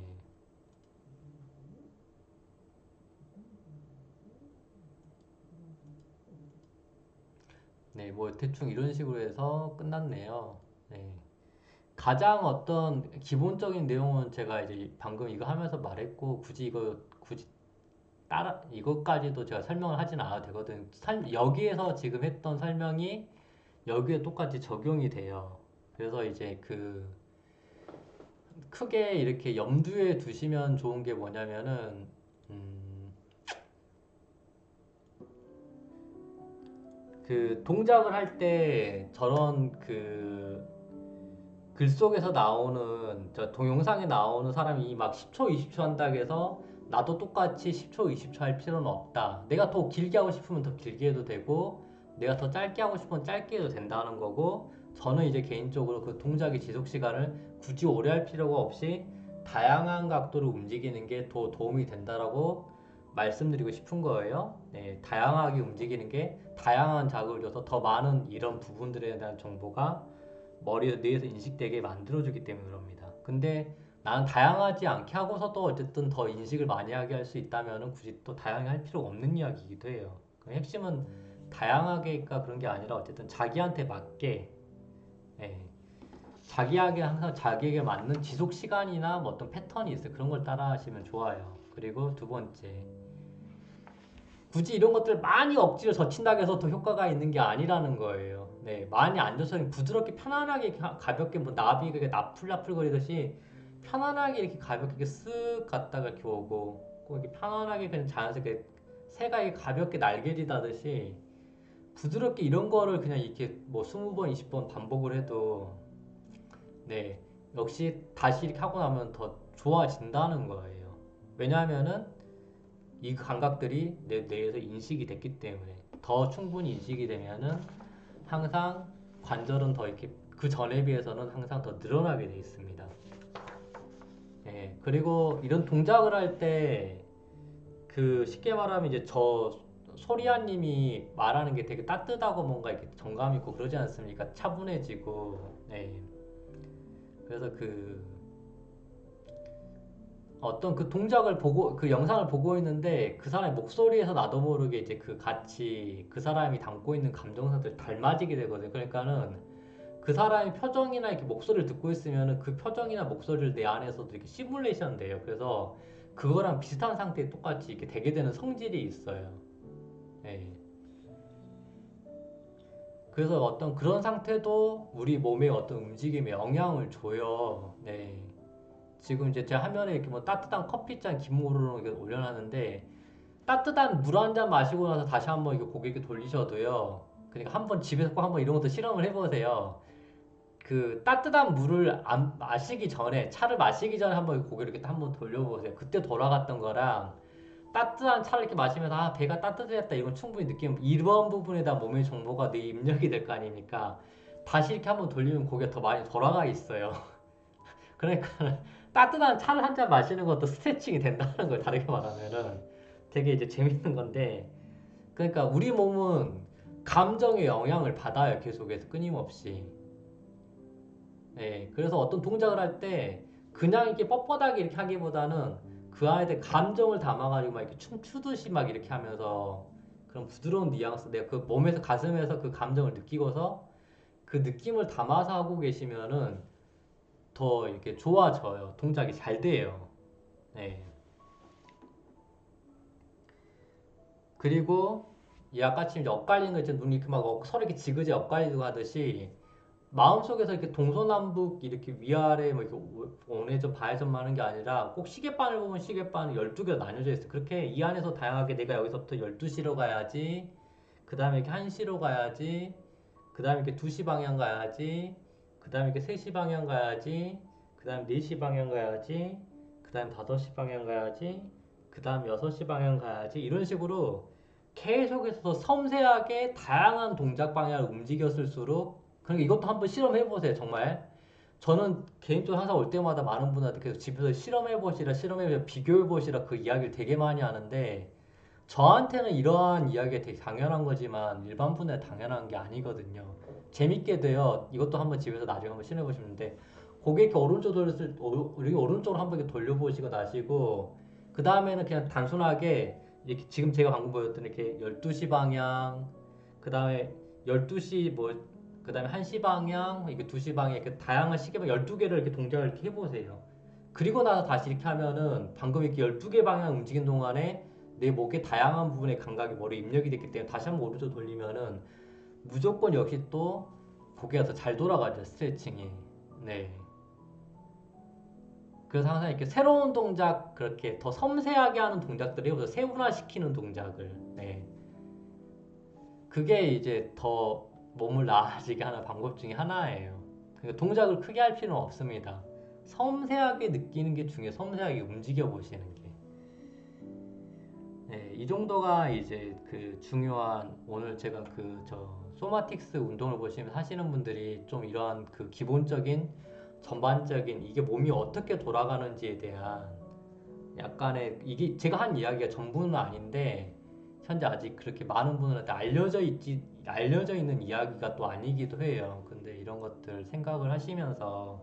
네, 뭐 대충 이런 식으로 해서 끝났네요. 네. 가장 어떤 기본적인 내용은 제가 이제 방금 이거 하면서 말했고 굳이 따라 이것까지도 제가 설명을 하진 않아도 되거든. 여기에서 지금 했던 설명이 여기에 똑같이 적용이 돼요. 그래서 이제 그 크게 이렇게 염두에 두시면 좋은 게 뭐냐면은 음, 그 동작을 할 때 저런 그 글 속에서 나오는 저 동영상에 나오는 사람이 막 10초, 20초 한다고 해서 나도 똑같이 10초, 20초 할 필요는 없다. 내가 더 길게 하고 싶으면 더 길게 해도 되고 내가 더 짧게 하고 싶으면 짧게 해도 된다는 거고 저는 이제 개인적으로 그 동작의 지속 시간을 굳이 오래 할 필요가 없이 다양한 각도로 움직이는 게 더 도움이 된다라고 말씀드리고 싶은 거예요. 네, 다양하게 움직이는 게 다양한 자극을 줘서 더 많은 이런 부분들에 대한 정보가 머리에서 뇌에서 인식되게 만들어주기 때문에 그럽니다. 근데 나는 다양하지 않게 하고서도 어쨌든 더 인식을 많이 하게 할 수 있다면은 굳이 또 다양하게 할 필요가 없는 이야기이기도 해요. 그 핵심은 다양하게가 그런 게 아니라 어쨌든 자기한테 맞게, 예, 자기에게 항상 자기에게 맞는 지속 시간이나 뭐 어떤 패턴이 있어요. 그런 걸 따라 하시면 좋아요. 그리고 두 번째, 굳이 이런 것들 많이 억지로 젖힌다고 해서 더 효과가 있는 게 아니라는 거예요. 네, 많이 안 젖혀 부드럽게 편안하게 가볍게 뭐 나비 그게 나풀나풀거리듯이 편안하게 이렇게 가볍게 이렇게 쓱 갔다가 이렇게 오고 꼭 이렇게 편안하게 그냥 자연스럽게 새가 이렇게 가볍게 날개짓하듯이 부드럽게 이런 거를 그냥 이렇게 뭐 20번, 20번 반복을 해도 네, 역시 다시 이렇게 하고 나면 더 좋아진다는 거예요. 왜냐하면은 이 감각들이 내 뇌에서 인식이 됐기 때문에 더 충분히 인식이 되면은 항상 관절은 더 이렇게 그 전에 비해서는 항상 더 늘어나게 돼 있습니다. 예, 그리고 이런 동작을 할 때 그 쉽게 말하면 이제 저 소리아님이 말하는 게 되게 따뜻하고 뭔가 이렇게 정감 있고 그러지 않습니까? 차분해지고, 네. 그래서 그 어떤 그 동작을 보고 그 영상을 보고 있는데 그 사람의 목소리에서 나도 모르게 이제 그 같이 그 사람이 담고 있는 감정선들 닮아지게 되거든요. 그러니까는 그 사람의 표정이나 이렇게 목소리를 듣고 있으면은 그 표정이나 목소리를 내 안에서도 이렇게 시뮬레이션 돼요. 그래서 그거랑 비슷한 상태에 똑같이 이렇게 되게 되는 성질이 있어요. 네. 그래서 어떤 그런 상태도 우리 몸의 어떤 움직임에 영향을 줘요. 네. 지금 이제 제 화면에 이렇게 뭐 따뜻한 커피잔 김으로 이렇게 올려놨는데 따뜻한 물 한 잔 마시고 나서 다시 한번 이거 고개 이렇게 돌리셔도요. 그러니까 한번 집에서 꼭 한번 이런 것도 실험을 해보세요. 그 따뜻한 물을 안 마시기 전에 차를 마시기 전에 한번 고개를 이렇게 한번 돌려보세요. 그때 돌아갔던 거랑 따뜻한 차를 이렇게 마시면서 아 배가 따뜻해졌다 이건 충분히 느끼면 이런 부분에다 몸의 정보가 내 입력이 될 거 아닙니까? 다시 이렇게 한번 돌리면 고개가 더 많이 돌아가 있어요. 그러니까 따뜻한 차를 한 잔 마시는 것도 스트레칭이 된다는 걸 다르게 말하면은 되게 이제 재밌는 건데 그러니까 우리 몸은 감정의 영향을 받아요 계속해서 끊임없이. 예, 그래서 어떤 동작을 할 때 그냥 이렇게 뻣뻣하게 이렇게 하기보다는 그 안에 감정을 담아가지고 막 이렇게 춤추듯이 막 이렇게 하면서 그런 부드러운 뉘앙스 내가 그 몸에서 가슴에서 그 감정을 느끼고서 그 느낌을 담아서 하고 계시면은 더 이렇게 좋아져요. 동작이 잘 돼요. 네. 그리고 이 아까처럼 이제 엇갈리는 거 있죠. 눈이 이렇게 막 서로 이렇게 지그재 엇갈리고 하듯이 마음속에서 이렇게 동서남북 이렇게 위아래 뭐 이렇게 오네점 반해점 하는 게 아니라 꼭 시계반을 보면 시계반은 12개로 나뉘어져 있어요. 그렇게 이 안에서 다양하게 내가 여기서부터 12시로 가야지. 그 다음에 이렇게 1시로 가야지. 그 다음에 이렇게 2시 방향 가야지. 그 다음에 이렇게 3시 방향 가야지. 그 다음에 4시 방향 가야지. 그 다음에 5시 방향 가야지. 그 다음 6시 방향 가야지. 이런 식으로 계속해서 섬세하게 다양한 동작 방향을 움직였을수록 그러니까 이것도 한번 실험해 보세요 정말 저는 개인적으로 항상 올 때마다 많은 분한테 계속 집에서 실험해 보시라 실험해 보시라 비교해 보시라 그 이야기를 되게 많이 하는데 저한테는 이러한 이야기가 되게 당연한 거지만 일반 분들은 당연한 게 아니거든요 재밌게 돼요 이것도 한번 집에서 나중에 한번 실험해 보시는데 고개 이렇게 오른쪽으로 한번 이렇게 돌려보시고 나시고 그 다음에는 그냥 단순하게 이렇게 지금 제가 방금 보였던 이렇게 12시 방향 그 다음에 12시 뭐 그 다음에 1시 방향 이렇게 2시 방향 이렇게 다양한 시계방 12개를 이렇게 동작을 이렇게 해보세요 그리고 나서 다시 이렇게 하면은 방금 이렇게 12개 방향 움직인 동안에 내 목의 다양한 부분의 감각이 머리에 입력이 됐기 때문에 다시 한번 오른쪽 돌리면은 무조건 역시 또 고개가 더 잘 돌아가죠 스트레칭이 네 그래서 항상 이렇게 새로운 동작 그렇게 더 섬세하게 하는 동작들이 세분화시키는 동작을 네. 그게 이제 더 몸을 나아지게 하는 방법 중에 하나예요. 그러니까 동작을 크게 할 필요는 없습니다. 섬세하게 느끼는 게 중요해요. 섬세하게 움직여 보시는 게. 네, 이 정도가 이제 그 중요한 오늘 제가 그 저 소마틱스 운동을 보시면 하시는 분들이 좀 이러한 그 기본적인 전반적인 이게 몸이 어떻게 돌아가는지에 대한 약간의 이게 제가 한 이야기가 전부는 아닌데 현재 아직 그렇게 많은 분들한테 알려져 있는 이야기가 또 아니기도 해요. 근데 이런 것들 생각을 하시면서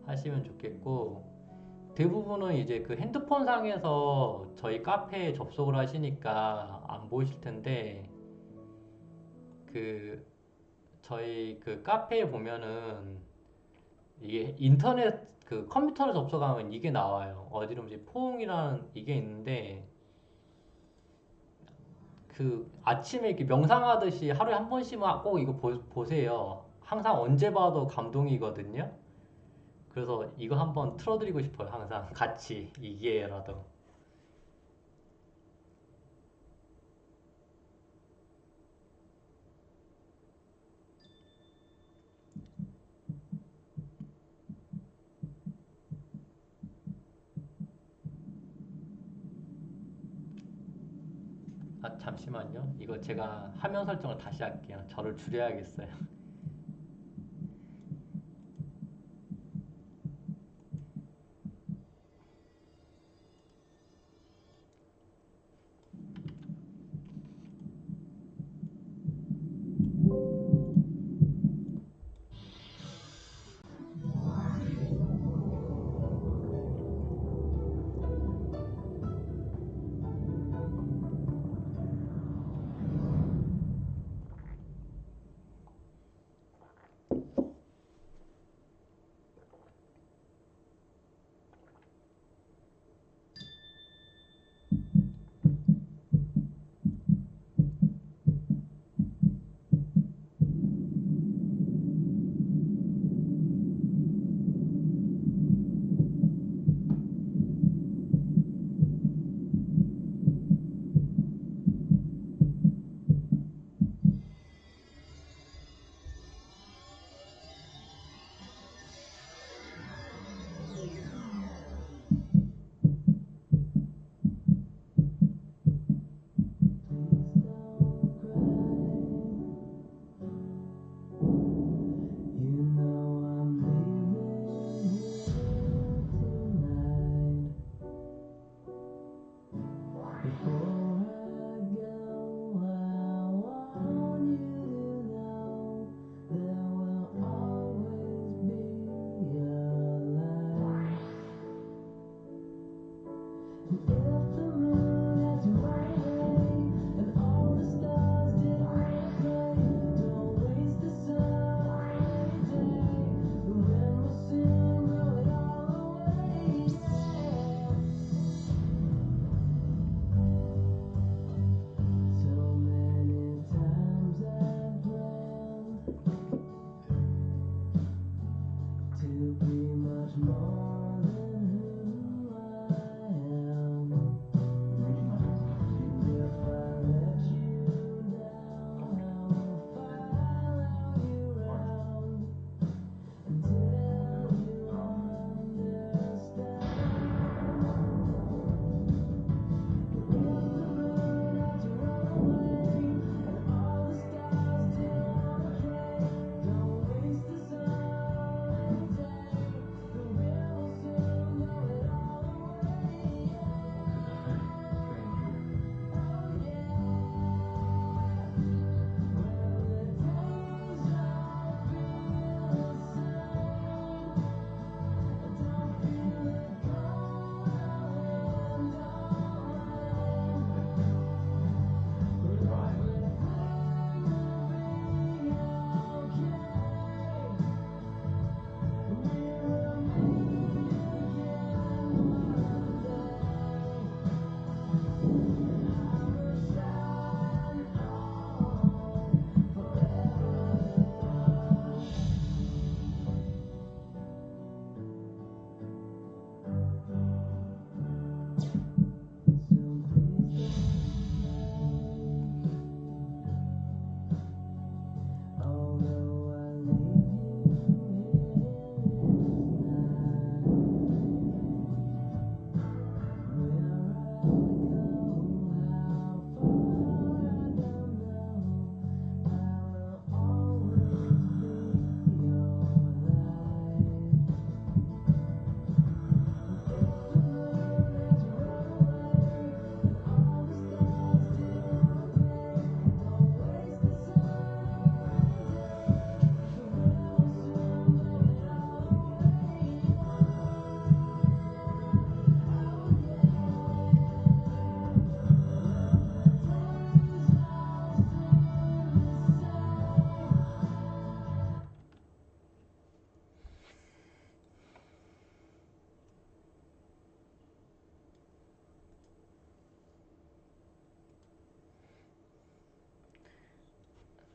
하시면 좋겠고 대부분은 이제 그 핸드폰 상에서 저희 카페에 접속을 하시니까 안 보이실 텐데, 그 저희 그 카페에 보면은 이게 인터넷 그 컴퓨터로 접속하면 이게 나와요. 어디로든지 포옹이라는 이게 있는데, 그 아침에 이렇게 명상하듯이 하루에 한 번씩만 꼭 이거 보세요. 항상 언제 봐도 감동이거든요. 그래서 이거 한번 틀어드리고 싶어요. 항상 같이 이게라도. 아, 잠시만요. 이거 제가 화면 설정을 다시 할게요. 저를 줄여야겠어요.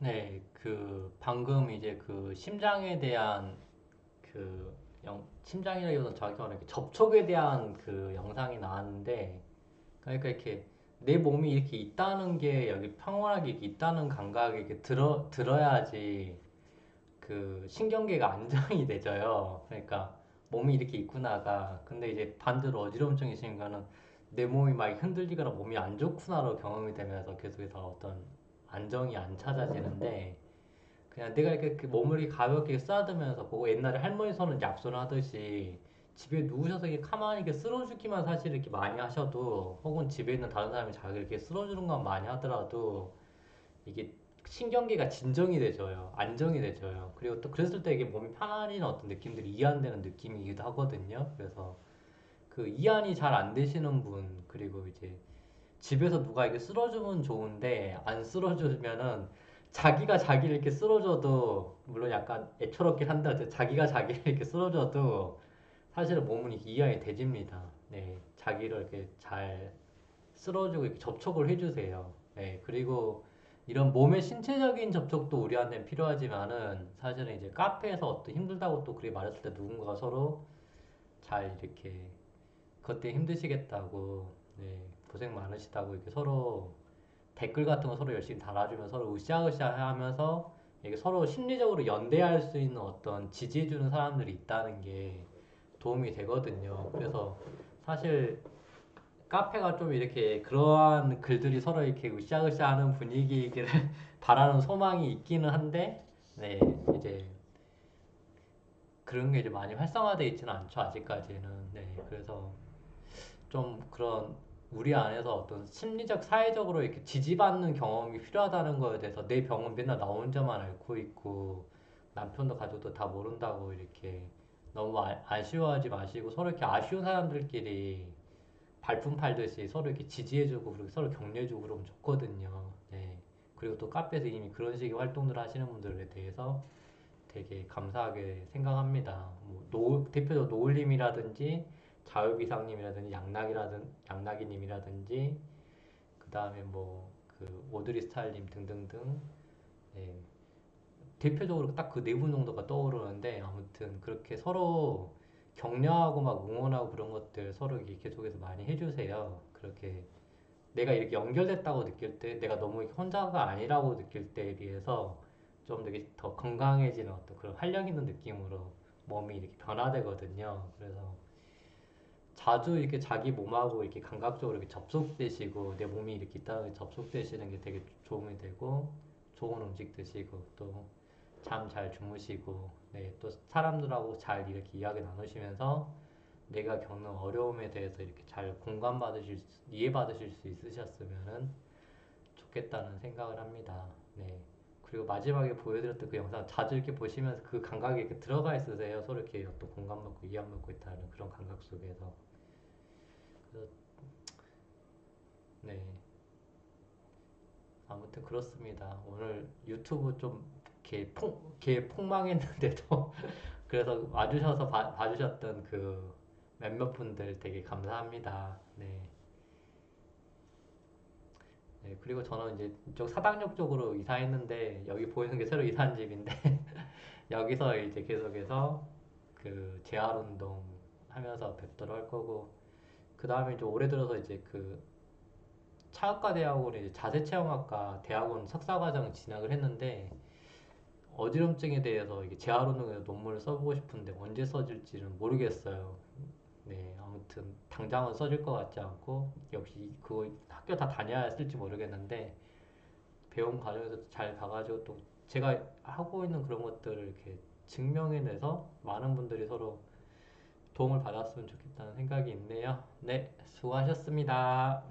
네, 방금 이제 심장에 대한 심장이라기보다는 정확히 말하면 접촉에 대한 영상이 나왔는데, 그러니까 이렇게 내 몸이 이렇게 있다는 게 여기 평온하게 이렇게 있다는 감각이 이렇게 들어야지 신경계가 안정이 되져요. 그러니까 몸이 이렇게 있구나가. 근데 이제 반대로 어지러움증이 있으신 거는 내 몸이 막 흔들리거나 몸이 안 좋구나로 경험이 되면서 계속해서 어떤 안정이 안 찾아지는데, 그냥 내가 이렇게 몸을 이렇게 가볍게 쓰다듬으면서 그거 옛날에 할머니 손은 약손을 하듯이 집에 누우셔서 이렇게 가만히 이렇게 쓸어주기만 사실 이렇게 많이 하셔도, 혹은 집에 있는 다른 사람이 자기 이렇게 쓸어주는 건 많이 하더라도 이게 신경계가 진정이 되져요. 안정이 되져요. 그리고 또 그랬을 때 이게 몸이 편안해지는 어떤 느낌들이 이완되는 느낌이기도 하거든요. 그래서 이완이 잘 안 되시는 분, 그리고 이제 집에서 누가 이렇게 쓸어주면 좋은데 안 쓸어주면은 자기가 자기를 이렇게 쓸어줘도, 물론 약간 애처롭긴 한데 자기가 자기를 이렇게 쓸어줘도 사실은 몸은 이렇게 이완이 되집니다. 네, 자기를 이렇게 잘 쓸어주고 이렇게 접촉을 해주세요. 네, 그리고 이런 몸의 신체적인 접촉도 우리한테는 필요하지만은 사실은 이제 카페에서 어떤 힘들다고 또 그렇게 말했을 때 누군가가 서로 잘 이렇게 그것 때문에 힘드시겠다고, 네, 고생 많으시다고 이렇게 서로 댓글 같은 거 서로 열심히 달아주면 서로 으쌰으쌰 하면서 이게 서로 심리적으로 연대할 수 있는 어떤 지지해주는 사람들이 있다는 게 도움이 되거든요. 그래서 사실 카페가 좀 이렇게 그러한 글들이 서로 이렇게 으쌰으쌰 하는 분위기를 바라는 소망이 있기는 한데, 네, 이제 그런 게 이제 많이 활성화되어 있지는 않죠, 아직까지는. 네, 그래서 좀 그런 우리 안에서 어떤 심리적, 사회적으로 이렇게 지지받는 경험이 필요하다는 거에 대해서, 내 병은 맨날 나 혼자만 앓고 있고 남편도 가족도 다 모른다고 이렇게 너무 아쉬워하지 마시고, 서로 이렇게 아쉬운 사람들끼리 발품 팔듯이 서로 이렇게 지지해주고 그리고 서로 격려해주고 그러면 좋거든요. 네. 그리고 또 카페에서 이미 그런 식의 활동들 하시는 분들에 대해서 되게 감사하게 생각합니다. 대표적으로 노을님이라든지 자유비상님이라든지 양락이님이라든지, 그 다음에 오드리 스타일님 등등등. 네. 대표적으로 딱 그 네 분 정도가 떠오르는데, 아무튼 그렇게 서로 격려하고 막 응원하고 그런 것들 서로 이렇게 계속해서 많이 해주세요. 그렇게 내가 이렇게 연결됐다고 느낄 때, 내가 너무 혼자가 아니라고 느낄 때에 비해서 좀 되게 더 건강해지는 어떤 그런 활력 있는 느낌으로 몸이 이렇게 변화되거든요. 그래서 자주 이렇게 자기 몸하고 이렇게 감각적으로 이렇게 접속되시고 내 몸이 이렇게 있다는 게 접속되시는 게 되게 도움이 되고, 좋은 음식 드시고 또 잠 잘 주무시고, 네, 또 사람들하고 잘 이렇게 이야기 나누시면서 내가 겪는 어려움에 대해서 이렇게 잘 이해받으실 수 있으셨으면 좋겠다는 생각을 합니다. 네. 그리고 마지막에 보여드렸던 그 영상 자주 이렇게 보시면서 그 감각에 이렇게 들어가 있으세요. 서로 이렇게 어떤 공감 받고 이해한 받고 있다는 그런 감각 속에서. 그래서 네. 아무튼 그렇습니다. 오늘 유튜브 좀 이렇게 폭망했는데도 그래서 와주셔서 봐주셨던 몇몇 분들 되게 감사합니다. 네. 네, 그리고 저는 이제 이쪽 사당역 쪽으로 이사했는데, 여기 보이는 게 새로 이사한 집인데 여기서 이제 계속해서 재활운동 하면서 뵙도록 할 거고, 그 다음에 이제 올해 들어서 이제 차학과 대학원에 이제 자세체험학과 대학원 석사과정 진학을 했는데, 어지럼증에 대해서 이게 재활운동에서 논문을 써보고 싶은데 언제 써질지는 모르겠어요. 네, 아무튼 당장은 써질 것 같지 않고, 역시 그거 학교 다 다녀야 쓸지 모르겠는데 배움 과정에서 잘 가가지고 또 제가 하고 있는 그런 것들을 이렇게 증명해내서 많은 분들이 서로 도움을 받았으면 좋겠다는 생각이 있네요. 네, 수고하셨습니다.